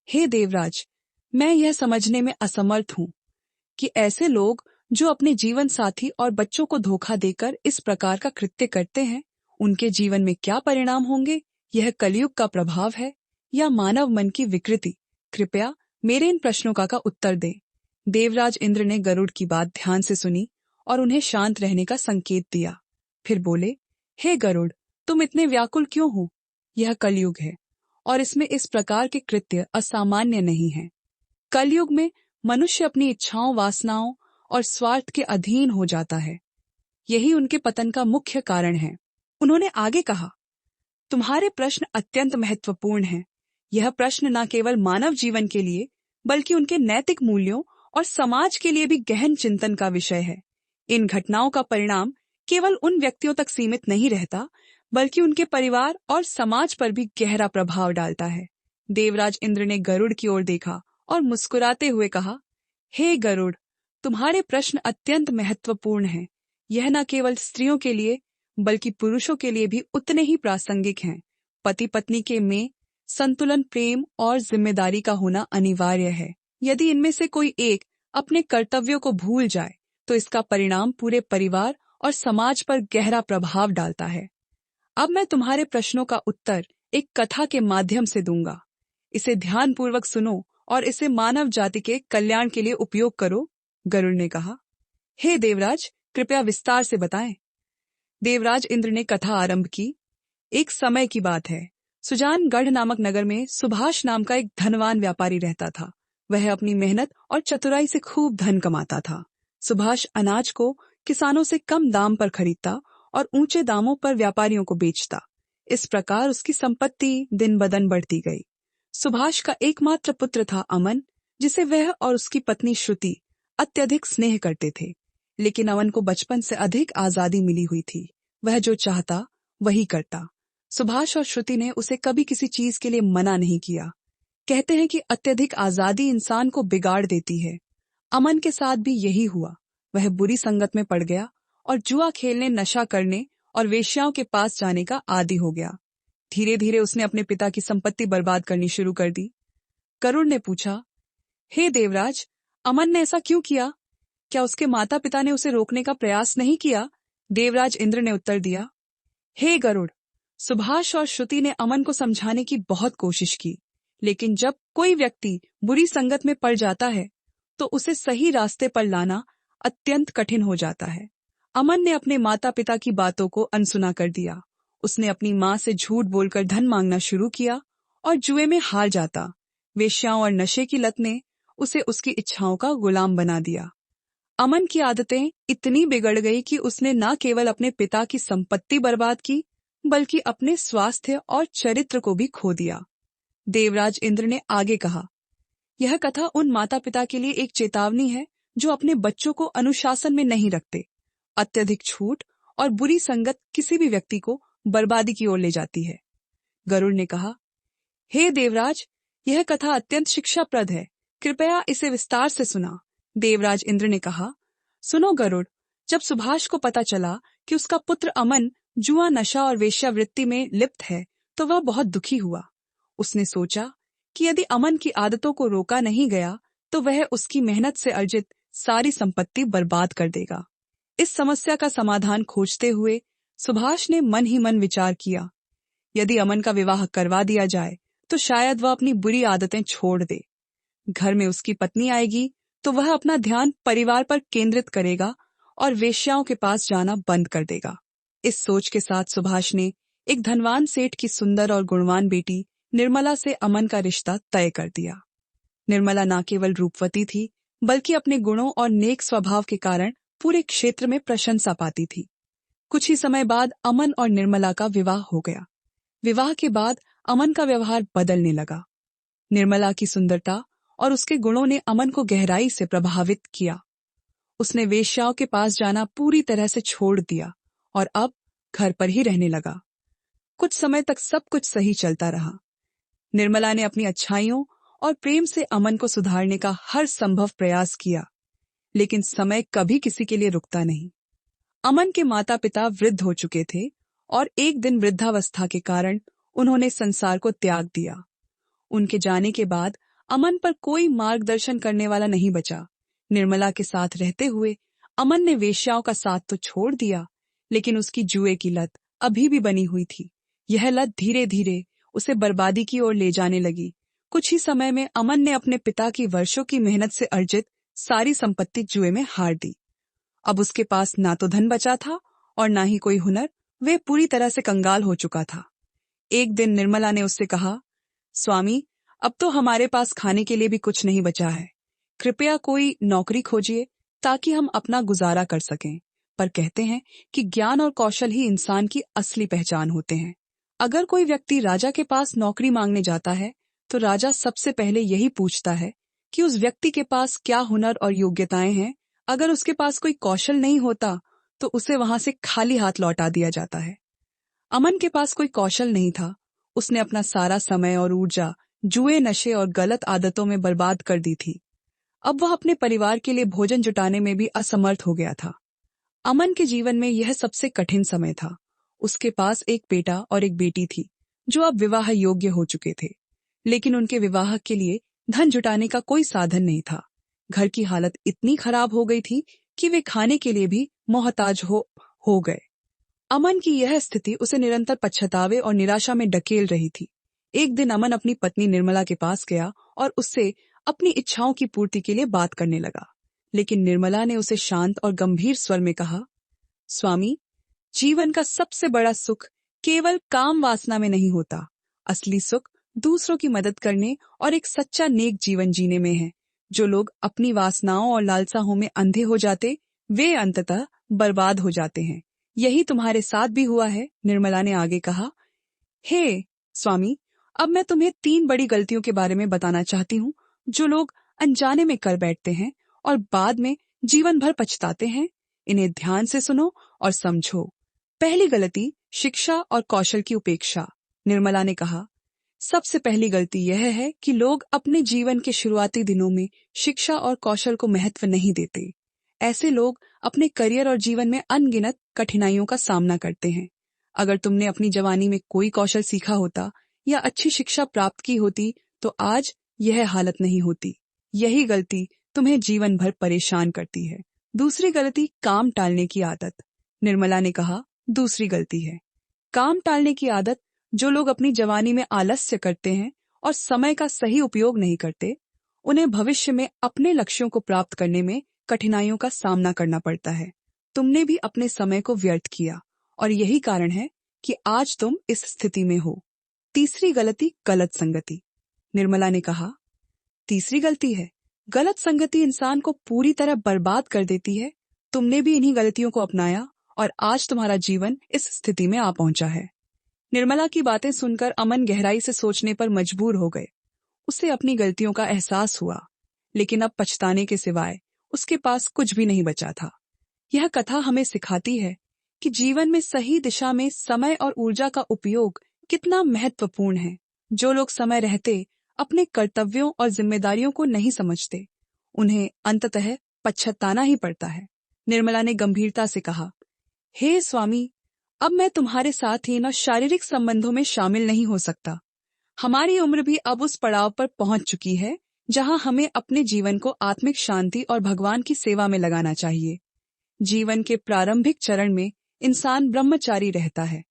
हे देवराज, मैं यह समझने में असमर्थ हूं कि ऐसे लोग जो अपने जीवन साथी और बच्चों को धोखा देकर इस प्रकार का कृत्य करते हैं, उनके जीवन में क्या परिणाम होंगे। यह कलयुग का प्रभाव है या मानव मन की विकृति? कृपया मेरे इन प्रश्नों का उत्तर दें। देवराज इंद्र ने गरुड़ की बात ध्यान से सुनी और उन्हें शांत रहने का संकेत दिया। फिर बोले, हे गरुड़, तुम इतने व्याकुल क्यों हो? यह कलयुग है और इसमें इस प्रकार के कृत्य असामान्य नहीं है। कलयुग में मनुष्य अपनी इच्छाओं, वासनाओं और स्वार्थ के अधीन हो जाता है। यही उनके पतन का मुख्य कारण है। उन्होंने आगे कहा, तुम्हारे प्रश्न अत्यंत महत्वपूर्ण हैं। यह प्रश्न न केवल मानव जीवन के लिए बल्कि उनके नैतिक मूल्यों और समाज के लिए भी गहन चिंतन का विषय है। इन घटनाओं का परिणाम केवल उन व्यक्तियों तक सीमित नहीं रहता, बल्कि उनके परिवार और समाज पर भी गहरा प्रभाव डालता है। देवराज इंद्र ने गरुड़ की ओर देखा और मुस्कुराते हुए कहा, हे गरुड़, तुम्हारे प्रश्न अत्यंत महत्वपूर्ण हैं। यह न केवल स्त्रियों के लिए बल्कि पुरुषों के लिए भी उतने ही प्रासंगिक हैं। पति पत्नी के में संतुलन, प्रेम और जिम्मेदारी का होना अनिवार्य है। यदि इनमें से कोई एक अपने कर्तव्यों को भूल जाए तो इसका परिणाम पूरे परिवार और समाज पर गहरा प्रभाव डालता है। अब मैं तुम्हारे प्रश्नों का उत्तर एक कथा के माध्यम से दूंगा। इसे ध्यानपूर्वक सुनो और इसे मानव जाति के कल्याण के लिए उपयोग करो। गरुड़ ने कहा, हे देवराज, कृपया विस्तार से बताएं। देवराज इंद्र ने कथा आरंभ की। एक समय की बात है। सुजानगढ़ नामक नगर में सुभाष नाम का एक धनवान व्यापारी रहता था। वह अपनी मेहनत और चतुराई से खूब धन कमाता था। सुभाष अनाज को किसानों से कम दाम पर खरीदता और ऊंचे दामों पर व्यापारियों को बेचता। इस प्रकार उसकी संपत्ति दिन बदन बढ़ती गई। सुभाष का एकमात्र पुत्र था अमन, जिसे वह और उसकी पत्नी श्रुति अत्यधिक स्नेह करते थे। लेकिन अमन को बचपन से अधिक आजादी मिली हुई थी। वह जो चाहता वही करता। सुभाष और श्रुति ने उसे कभी किसी चीज के लिए मना नहीं किया। कहते हैं कि अत्यधिक आजादी इंसान को बिगाड़ देती है। अमन के साथ भी यही हुआ। वह बुरी संगत में पड़ गया और जुआ खेलने, नशा करने और वेश्याओं के पास जाने का आदी हो गया। धीरे धीरे उसने अपने पिता की संपत्ति बर्बाद करनी शुरू कर दी। गरुड़ ने पूछा, हे देवराज, अमन ने ऐसा क्यों किया? क्या उसके माता पिता ने उसे रोकने का प्रयास नहीं किया? देवराज इंद्र ने उत्तर दिया, हे गरुड़, सुभाष और श्रुति ने अमन को समझाने की बहुत कोशिश की, लेकिन जब कोई व्यक्ति बुरी संगत में पड़ जाता है तो उसे सही रास्ते पर लाना अत्यंत कठिन हो जाता है। अमन ने अपने माता पिता की बातों को अनसुना कर दिया। उसने अपनी माँ से झूठ बोलकर धन मांगना शुरू किया और जुए में हार जाता। वेश्याओं और नशे की लत ने उसे उसकी इच्छाओं का गुलाम बना दिया। अमन की आदतें इतनी बिगड़ गई कि उसने न केवल अपने पिता की संपत्ति बर्बाद की, बल्कि अपने स्वास्थ्य और चरित्र को भी खो दिया। देवराज इंद्र ने आगे कहा, यह कथा उन माता पिता के लिए एक चेतावनी है जो अपने बच्चों को अनुशासन में नहीं रखते। अत्यधिक छूट और बुरी संगत किसी भी व्यक्ति को बर्बादी की ओर ले जाती है। गरुड़ ने कहा, हे देवराज, यह कथा अत्यंत शिक्षाप्रद है। कृपया इसे विस्तार से सुना। देवराज इंद्र ने कहा, सुनो गरुड़, जब सुभाष को पता चला कि उसका पुत्र अमन जुआ, नशा और वेश्यावृत्ति में लिप्त है तो वह बहुत दुखी हुआ। उसने सोचा कि यदि अमन की आदतों को रोका नहीं गया तो वह उसकी मेहनत से अर्जित सारी संपत्ति बर्बाद कर देगा। इस समस्या का समाधान खोजते हुए सुभाष ने मन ही मन विचार किया, यदि अमन का विवाह करवा दिया जाए तो शायद वह अपनी बुरी आदतें छोड़ दे। घर में उसकी पत्नी आएगी तो वह अपना ध्यान परिवार पर केंद्रित करेगा और वेश्याओं के पास जाना बंद कर देगा। इस सोच के साथ सुभाष ने एक धनवान सेठ की सुंदर और गुणवान बेटी निर्मला से अमन का रिश्ता तय कर दिया। निर्मला न केवल रूपवती थी बल्कि अपने गुणों और नेक स्वभाव के कारण पूरे क्षेत्र में प्रशंसा पाती थी। कुछ ही समय बाद अमन और निर्मला का विवाह हो गया। विवाह के बाद अमन का व्यवहार बदलने लगा। निर्मला की सुंदरता और उसके गुणों ने अमन को गहराई से प्रभावित किया। उसने वेश्याओं के पास जाना पूरी तरह से छोड़ दिया और अब घर पर ही रहने लगा। कुछ समय तक सब कुछ सही चलता रहा। निर्मला ने अपनी अच्छाइयों और प्रेम से अमन को सुधारने का हर संभव प्रयास किया, लेकिन समय कभी किसी के लिए रुकता नहीं। अमन के माता पिता वृद्ध हो चुके थे और एक दिन वृद्धावस्था के कारण उन्होंने संसार को त्याग दिया। उनके जाने के बाद अमन पर कोई मार्गदर्शन करने वाला नहीं बचा। निर्मला के साथ रहते हुए अमन ने वेश्याओं का साथ तो छोड़ दिया, लेकिन उसकी जुए की लत अभी भी बनी हुई थी। यह लत धीरे धीरे उसे बर्बादी की ओर ले जाने लगी। कुछ ही समय में अमन ने अपने पिता की वर्षों की मेहनत से अर्जित सारी संपत्ति जुए में हार दी। अब उसके पास ना तो धन बचा था और ना ही कोई हुनर। वे पूरी तरह से कंगाल हो चुका था। एक दिन निर्मला ने उससे कहा, स्वामी, अब तो हमारे पास खाने के लिए भी कुछ नहीं बचा है। कृपया कोई नौकरी खोजिए ताकि हम अपना गुजारा कर सकें। पर कहते हैं कि ज्ञान और कौशल ही इंसान की असली पहचान होते हैं। अगर कोई व्यक्ति राजा के पास नौकरी मांगने जाता है तो राजा सबसे पहले यही पूछता है कि उस व्यक्ति के पास क्या हुनर और योग्यताएं हैं। अगर उसके पास कोई कौशल नहीं होता तो उसे वहां से खाली हाथ लौटा दिया जाता है। अमन के पास कोई कौशल नहीं था। उसने अपना सारा समय और ऊर्जा जुए, नशे और गलत आदतों में बर्बाद कर दी थी। अब वह अपने परिवार के लिए भोजन जुटाने में भी असमर्थ हो गया था। अमन के जीवन में यह सबसे कठिन समय था। उसके पास एक बेटा और एक बेटी थी जो अब विवाह योग्य हो चुके थे, लेकिन उनके विवाह के लिए धन जुटाने का कोई साधन नहीं था। घर की हालत इतनी खराब हो गई थी कि वे खाने के लिए भी मोहताज हो गए। अमन की यह स्थिति उसे निरंतर पछतावे और निराशा में ढकेल रही थी। एक दिन अमन अपनी पत्नी निर्मला के पास गया और उससे अपनी इच्छाओं की पूर्ति के लिए बात करने लगा, लेकिन निर्मला ने उसे शांत और गंभीर स्वर में कहा, स्वामी, जीवन का सबसे बड़ा सुख केवल काम वासना में नहीं होता। असली सुख दूसरों की मदद करने और एक सच्चा नेक जीवन जीने में है। जो लोग अपनी वासनाओं और लालसाओं में अंधे हो जाते, वे अंततः बर्बाद हो जाते हैं। यही तुम्हारे साथ भी हुआ है। निर्मला ने आगे कहा, हे स्वामी, अब मैं तुम्हें 3 बड़ी गलतियों के बारे में बताना चाहती हूँ जो लोग अनजाने में कर बैठते हैं और बाद में जीवन भर पछताते हैं। इन्हें ध्यान से सुनो और समझो। पहली गलती, शिक्षा और कौशल की उपेक्षा। निर्मला ने कहा, सबसे पहली गलती यह है कि लोग अपने जीवन के शुरुआती दिनों में शिक्षा और कौशल को महत्व नहीं देते। ऐसे लोग अपने करियर और जीवन में अनगिनत कठिनाइयों का सामना करते हैं। अगर तुमने अपनी जवानी में कोई कौशल सीखा होता या अच्छी शिक्षा प्राप्त की होती तो आज यह हालत नहीं होती। यही गलती तुम्हें जीवन भर परेशान करती है। दूसरी गलती, काम टालने की आदत। निर्मला ने कहा, दूसरी गलती है काम टालने की आदत। जो लोग अपनी जवानी में आलस्य करते हैं और समय का सही उपयोग नहीं करते, उन्हें भविष्य में अपने लक्ष्यों को प्राप्त करने में कठिनाइयों का सामना करना पड़ता है। तुमने भी अपने समय को व्यर्थ किया और यही कारण है कि आज तुम इस स्थिति में हो। तीसरी गलती, गलत संगति। निर्मला ने कहा, तीसरी गलती है गलत संगति इंसान को पूरी तरह बर्बाद कर देती है। तुमने भी इन्हीं गलतियों को अपनाया और आज तुम्हारा जीवन इस स्थिति में आ पहुंचा है। निर्मला की बातें सुनकर अमन गहराई से सोचने पर मजबूर हो गए। उसे अपनी गलतियों का एहसास हुआ, लेकिन अब पछताने के सिवाय उसके पास कुछ भी नहीं बचा था। यह कथा हमें सिखाती है कि जीवन में सही दिशा में समय और ऊर्जा का उपयोग कितना महत्वपूर्ण है। जो लोग समय रहते अपने कर्तव्यों और जिम्मेदारियों को नहीं समझते, उन्हें अंततः पछताना ही पड़ता है। निर्मला ने गंभीरता से कहा, हे स्वामी, अब मैं तुम्हारे साथ ही न शारीरिक संबंधों में शामिल नहीं हो सकता। हमारी उम्र भी अब उस पड़ाव पर पहुंच चुकी है जहां हमें अपने जीवन को आत्मिक शांति और भगवान की सेवा में लगाना चाहिए। जीवन के प्रारंभिक चरण में इंसान ब्रह्मचारी रहता है,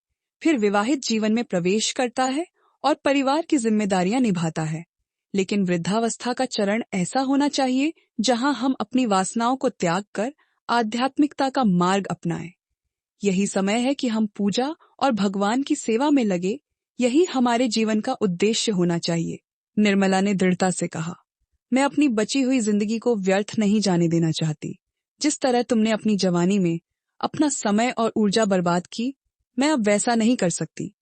फिर विवाहित जीवन में प्रवेश करता है और परिवार की जिम्मेदारियां निभाता है। लेकिन वृद्धावस्था का चरण ऐसा होना चाहिए जहां हम अपनी वासनाओं को त्याग कर आध्यात्मिकता का मार्ग अपनाएं। यही समय है कि हम पूजा और भगवान की सेवा में लगे। यही हमारे जीवन का उद्देश्य होना चाहिए। निर्मला ने दृढ़ता से कहा, मैं अपनी बची हुई जिंदगी को व्यर्थ नहीं जाने देना चाहती। जिस तरह तुमने अपनी जवानी में अपना समय और ऊर्जा बर्बाद की, मैं अब वैसा नहीं कर सकती।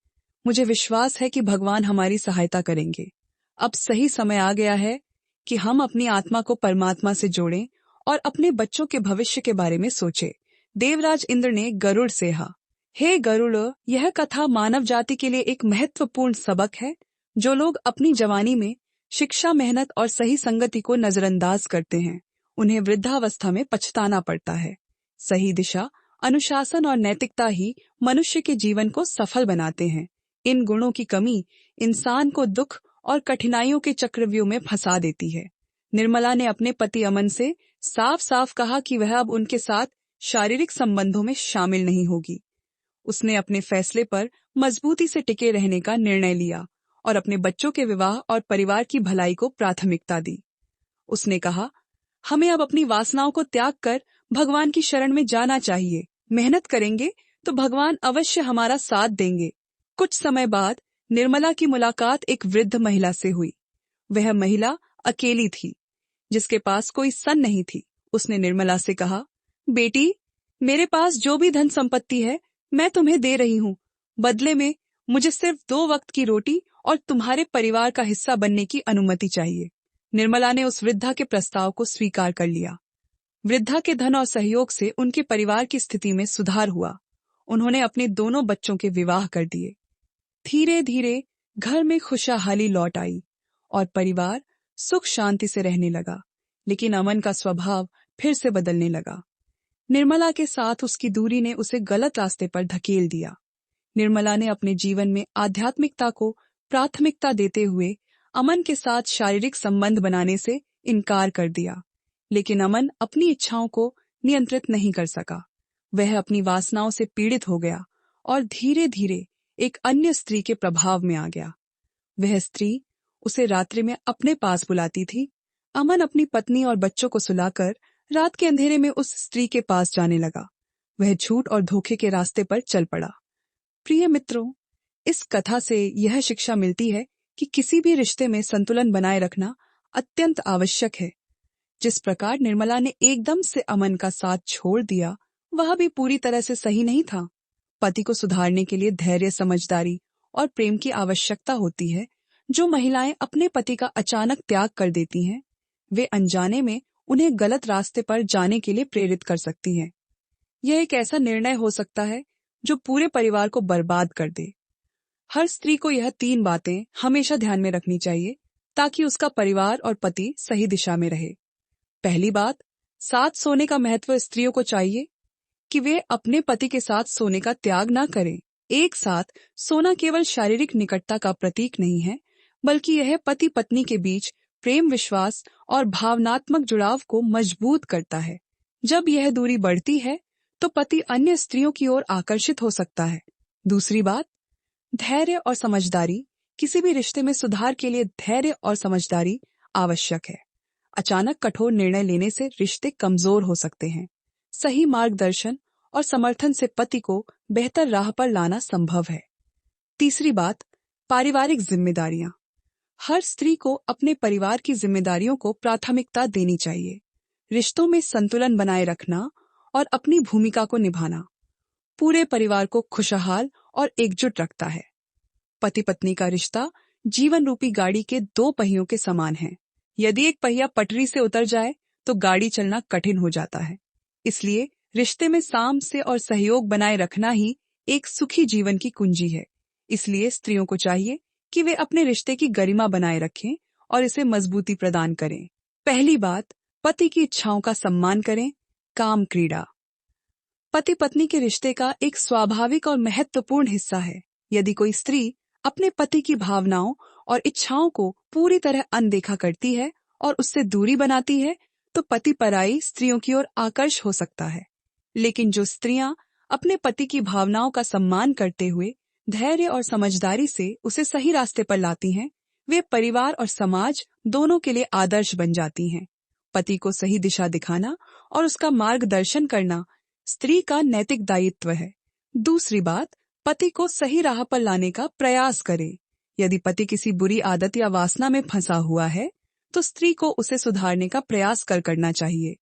मुझे विश्वास है कि भगवान हमारी सहायता करेंगे। अब सही समय आ गया है कि हम अपनी आत्मा को परमात्मा से जोड़ें और अपने बच्चों के भविष्य के बारे में सोचें। देवराज इंद्र ने गरुड़ से कहा, हे गरुड़, यह कथा मानव जाति के लिए एक महत्वपूर्ण सबक है। जो लोग अपनी जवानी में शिक्षा, मेहनत और सही संगति को नजरअंदाज करते हैं, उन्हें वृद्धावस्था में पछताना पड़ता है। सही दिशा, अनुशासन और नैतिकता ही मनुष्य के जीवन को सफल बनाते हैं। इन गुणों की कमी इंसान को दुख और कठिनाइयों के चक्रव्यूह में फंसा देती है। निर्मला ने अपने पति अमन से साफ साफ कहा कि वह अब उनके साथ शारीरिक संबंधों में शामिल नहीं होगी। उसने अपने फैसले पर मजबूती से टिके रहने का निर्णय लिया और अपने बच्चों के विवाह और परिवार की भलाई को प्राथमिकता दी। उसने कहा, हमें अब अपनी वासनाओं को त्याग कर भगवान की शरण में जाना चाहिए। मेहनत करेंगे तो भगवान अवश्य हमारा साथ देंगे। कुछ समय बाद निर्मला की मुलाकात एक वृद्ध महिला से हुई। वह महिला अकेली थी, जिसके पास कोई सन नहीं थी। उसने निर्मला से कहा, बेटी, मेरे पास जो भी धन संपत्ति है मैं तुम्हें दे रही हूँ। बदले में मुझे सिर्फ 2 वक्त की रोटी और तुम्हारे परिवार का हिस्सा बनने की अनुमति चाहिए। निर्मला ने उस वृद्धा के प्रस्ताव को स्वीकार कर लिया। वृद्धा के धन और सहयोग से उनके परिवार की स्थिति में सुधार हुआ। उन्होंने अपने दोनों बच्चों के विवाह कर दिए। धीरे धीरे घर में खुशहाली लौट आई और परिवार सुख शांति से रहने लगा। लेकिन अमन का स्वभाव फिर से बदलने लगा। निर्मला के साथ उसकी दूरी ने उसे गलत रास्ते पर धकेल दिया। निर्मला ने अपने जीवन में आध्यात्मिकता को प्राथमिकता देते हुए अमन के साथ शारीरिक संबंध बनाने से इनकार कर दिया। लेकिन अमन अपनी इच्छाओं को नियंत्रित नहीं कर सका। वह अपनी वासनाओं से पीड़ित हो गया और धीरे धीरे एक अन्य स्त्री के प्रभाव में आ गया। वह स्त्री उसे रात्रि में अपने पास बुलाती थी। अमन अपनी पत्नी और बच्चों को सुलाकर रात के अंधेरे में उस स्त्री के पास जाने लगा। वह झूठ और धोखे के रास्ते पर चल पड़ा। प्रिय मित्रों, इस कथा से यह शिक्षा मिलती है कि किसी भी रिश्ते में संतुलन बनाए रखना अत्यंत आवश्यक है। जिस प्रकार निर्मला ने एकदम से अमन का साथ छोड़ दिया, वह भी पूरी तरह से सही नहीं था। पति को सुधारने के लिए धैर्य, समझदारी और प्रेम की आवश्यकता होती है। जो महिलाएं अपने पति का अचानक त्याग कर देती हैं, वे अनजाने में उन्हें गलत रास्ते पर जाने के लिए प्रेरित कर सकती हैं। यह एक ऐसा निर्णय हो सकता है जो पूरे परिवार को बर्बाद कर दे। हर स्त्री को यह 3 बातें हमेशा ध्यान में रखनी चाहिए ताकि उसका परिवार और पति सही दिशा में रहे। पहली बात, साथ सोने का महत्व स्त्रियों को चाहिए कि वे अपने पति के साथ सोने का त्याग न करें। एक साथ सोना केवल शारीरिक निकटता का प्रतीक नहीं है, बल्कि यह पति पत्नी के बीच प्रेम, विश्वास और भावनात्मक जुड़ाव को मजबूत करता है। जब यह दूरी बढ़ती है तो पति अन्य स्त्रियों की ओर आकर्षित हो सकता है। दूसरी बात, धैर्य और समझदारी। किसी भी रिश्ते में सुधार के लिए धैर्य और समझदारी आवश्यक है। अचानक कठोर निर्णय लेने से रिश्ते कमजोर हो सकते हैं। सही मार्गदर्शन और समर्थन से पति को बेहतर राह पर लाना संभव है। तीसरी बात, पारिवारिक जिम्मेदारियां। हर स्त्री को अपने परिवार की जिम्मेदारियों को प्राथमिकता देनी चाहिए। रिश्तों में संतुलन बनाए रखना और अपनी भूमिका को निभाना पूरे परिवार को खुशहाल और एकजुट रखता है। पति पत्नी का रिश्ता जीवन रूपी गाड़ी के 2 पहियों के समान है। यदि एक पहिया पटरी से उतर जाए तो गाड़ी चलना कठिन हो जाता है। इसलिए रिश्ते में सामंजस्य और सहयोग बनाए रखना ही एक सुखी जीवन की कुंजी है। इसलिए स्त्रियों को चाहिए कि वे अपने रिश्ते की गरिमा बनाए रखें और इसे मजबूती प्रदान करें। पहली बात, पति की इच्छाओं का सम्मान करें। काम क्रीड़ा पति पत्नी के रिश्ते का एक स्वाभाविक और महत्वपूर्ण हिस्सा है। यदि कोई स्त्री अपने पति की भावनाओं और इच्छाओं को पूरी तरह अनदेखा करती है और उससे दूरी बनाती है, तो पति पराई स्त्रियों की ओर आकर्ष हो सकता है। लेकिन जो स्त्रियां अपने पति की भावनाओं का सम्मान करते हुए धैर्य और समझदारी से उसे सही रास्ते पर लाती हैं, वे परिवार और समाज दोनों के लिए आदर्श बन जाती हैं। पति को सही दिशा दिखाना और उसका मार्गदर्शन करना स्त्री का नैतिक दायित्व है। दूसरी बात, पति को सही राह पर लाने का प्रयास करे। यदि पति किसी बुरी आदत या वासना में फंसा हुआ है, तो स्त्री को उसे सुधारने का प्रयास करना चाहिए।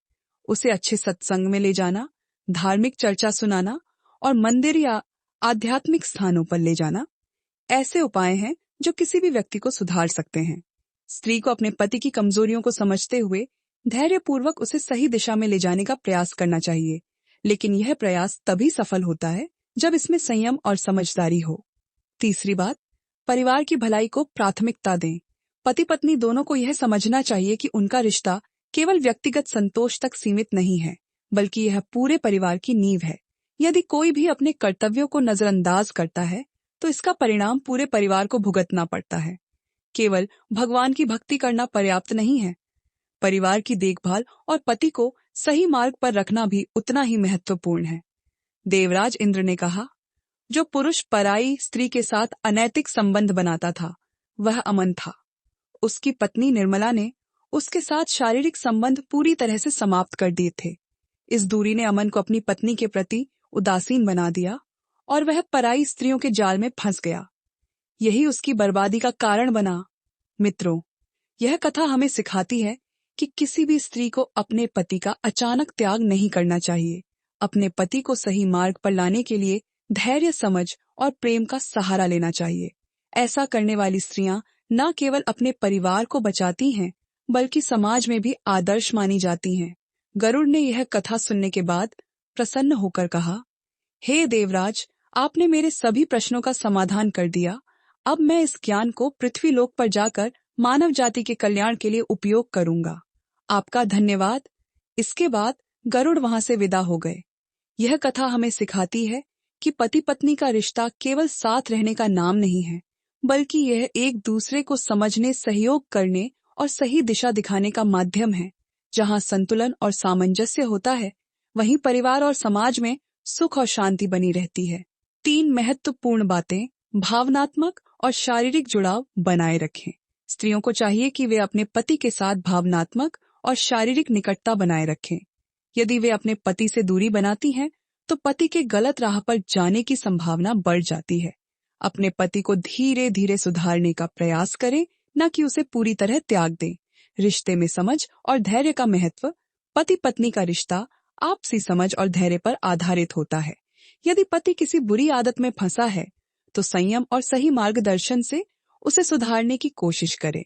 उसे अच्छे सत्संग में ले जाना, धार्मिक चर्चा सुनाना और मंदिर या आध्यात्मिक स्थानों पर ले जाना ऐसे उपाय हैं जो किसी भी व्यक्ति को सुधार सकते हैं। स्त्री को अपने पति की कमजोरियों को समझते हुए धैर्यपूर्वक उसे सही दिशा में ले जाने का प्रयास करना चाहिए, लेकिन यह प्रयास तभी सफल होता है जब इसमें संयम और समझदारी हो। तीसरी बात, परिवार की भलाई को प्राथमिकता दें। पति पत्नी दोनों को यह समझना चाहिए कि उनका रिश्ता केवल व्यक्तिगत संतोष तक सीमित नहीं है, बल्कि यह पूरे परिवार की नींव है। यदि कोई भी अपने कर्तव्यों को नजरअंदाज करता है, तो इसका परिणाम पूरे परिवार को भुगतना पड़ता है। केवल भगवान की भक्ति करना पर्याप्त नहीं है, परिवार की देखभाल और पति को सही मार्ग पर रखना भी उतना ही महत्वपूर्ण है। देवराज इंद्र ने कहा, जो पुरुष पराई स्त्री के साथ अनैतिक संबंध बनाता था, वह अमन था। उसकी पत्नी निर्मला ने उसके साथ शारीरिक संबंध पूरी तरह से समाप्त कर दिए थे। इस दूरी ने अमन को अपनी पत्नी के प्रति उदासीन बना दिया और वह पराई स्त्रियों के जाल में फंस गया। यही उसकी बर्बादी का कारण बना। मित्रों, यह कथा हमें सिखाती है कि किसी भी स्त्री को अपने पति का अचानक त्याग नहीं करना चाहिए। अपने पति को सही मार्ग पर लाने के लिए धैर्य, समझ और प्रेम का सहारा लेना चाहिए। ऐसा करने वाली स्त्रियां न केवल अपने परिवार को बचाती हैं, बल्कि समाज में भी आदर्श मानी जाती हैं। गरुड़ ने यह कथा सुनने के बाद प्रसन्न होकर कहा, हे देवराज, आपने मेरे सभी प्रश्नों का समाधान कर दिया। अब मैं इस ज्ञान को पृथ्वी लोक पर जाकर मानव जाति के कल्याण के लिए उपयोग करूंगा। आपका धन्यवाद। इसके बाद गरुड़ वहां से विदा हो गए। यह कथा हमें सिखाती है कि पति पत्नी का रिश्ता केवल साथ रहने का नाम नहीं है, बल्कि यह एक दूसरे को समझने, सहयोग करने और सही दिशा दिखाने का माध्यम है। जहां संतुलन और सामंजस्य होता है, वहीं परिवार और समाज में सुख और शांति बनी रहती है। 3 महत्वपूर्ण बातें भावनात्मक और शारीरिक जुड़ाव बनाए रखें। स्त्रियों को चाहिए कि वे अपने पति के साथ भावनात्मक और शारीरिक निकटता बनाए रखें। यदि वे अपने पति से दूरी बनाती हैं, तो पति के गलत राह पर जाने की संभावना बढ़ जाती है। अपने पति को धीरे धीरे सुधारने का प्रयास करें, न कि उसे पूरी तरह त्याग दें। रिश्ते में समझ और धैर्य का महत्व। पति पत्नी का रिश्ता आपसी समझ और धैर्य पर आधारित होता है। यदि पति किसी बुरी आदत में फंसा है, तो संयम और सही मार्गदर्शन से उसे सुधारने की कोशिश करें।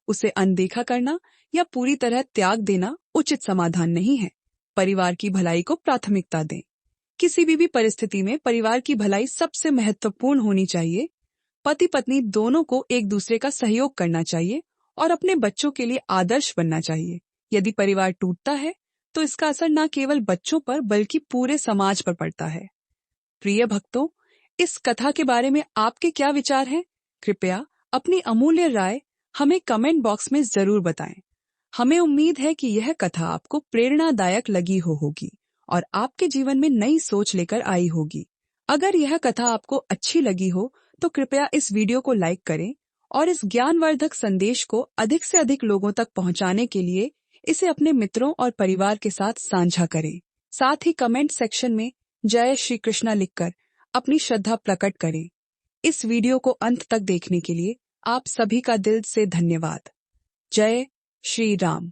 उसे अनदेखा करना या पूरी तरह त्याग देना उचित समाधान नहीं है। परिवार की भलाई को प्राथमिकता दें। किसी भी परिस्थिति में परिवार की भलाई सबसे महत्वपूर्ण होनी चाहिए। पति पत्नी दोनों को एक दूसरे का सहयोग करना चाहिए और अपने बच्चों के लिए आदर्श बनना चाहिए। यदि परिवार टूटता है, तो इसका असर न केवल बच्चों पर बल्कि पूरे समाज पर पड़ता है। प्रिय भक्तों, इस कथा के बारे में आपके क्या विचार हैं? कृपया अपनी अमूल्य राय हमें कमेंट बॉक्स में जरूर बताएं। हमें उम्मीद है कि यह कथा आपको प्रेरणादायक लगी होगी और आपके जीवन में नई सोच लेकर आई होगी। अगर यह कथा आपको अच्छी लगी हो, तो कृपया इस वीडियो को लाइक करें और इस ज्ञानवर्धक संदेश को अधिक से अधिक लोगों तक पहुंचाने के लिए इसे अपने मित्रों और परिवार के साथ साझा करें। साथ ही कमेंट सेक्शन में जय श्री कृष्णा लिखकर अपनी श्रद्धा प्रकट करें। इस वीडियो को अंत तक देखने के लिए आप सभी का दिल से धन्यवाद। जय श्री राम।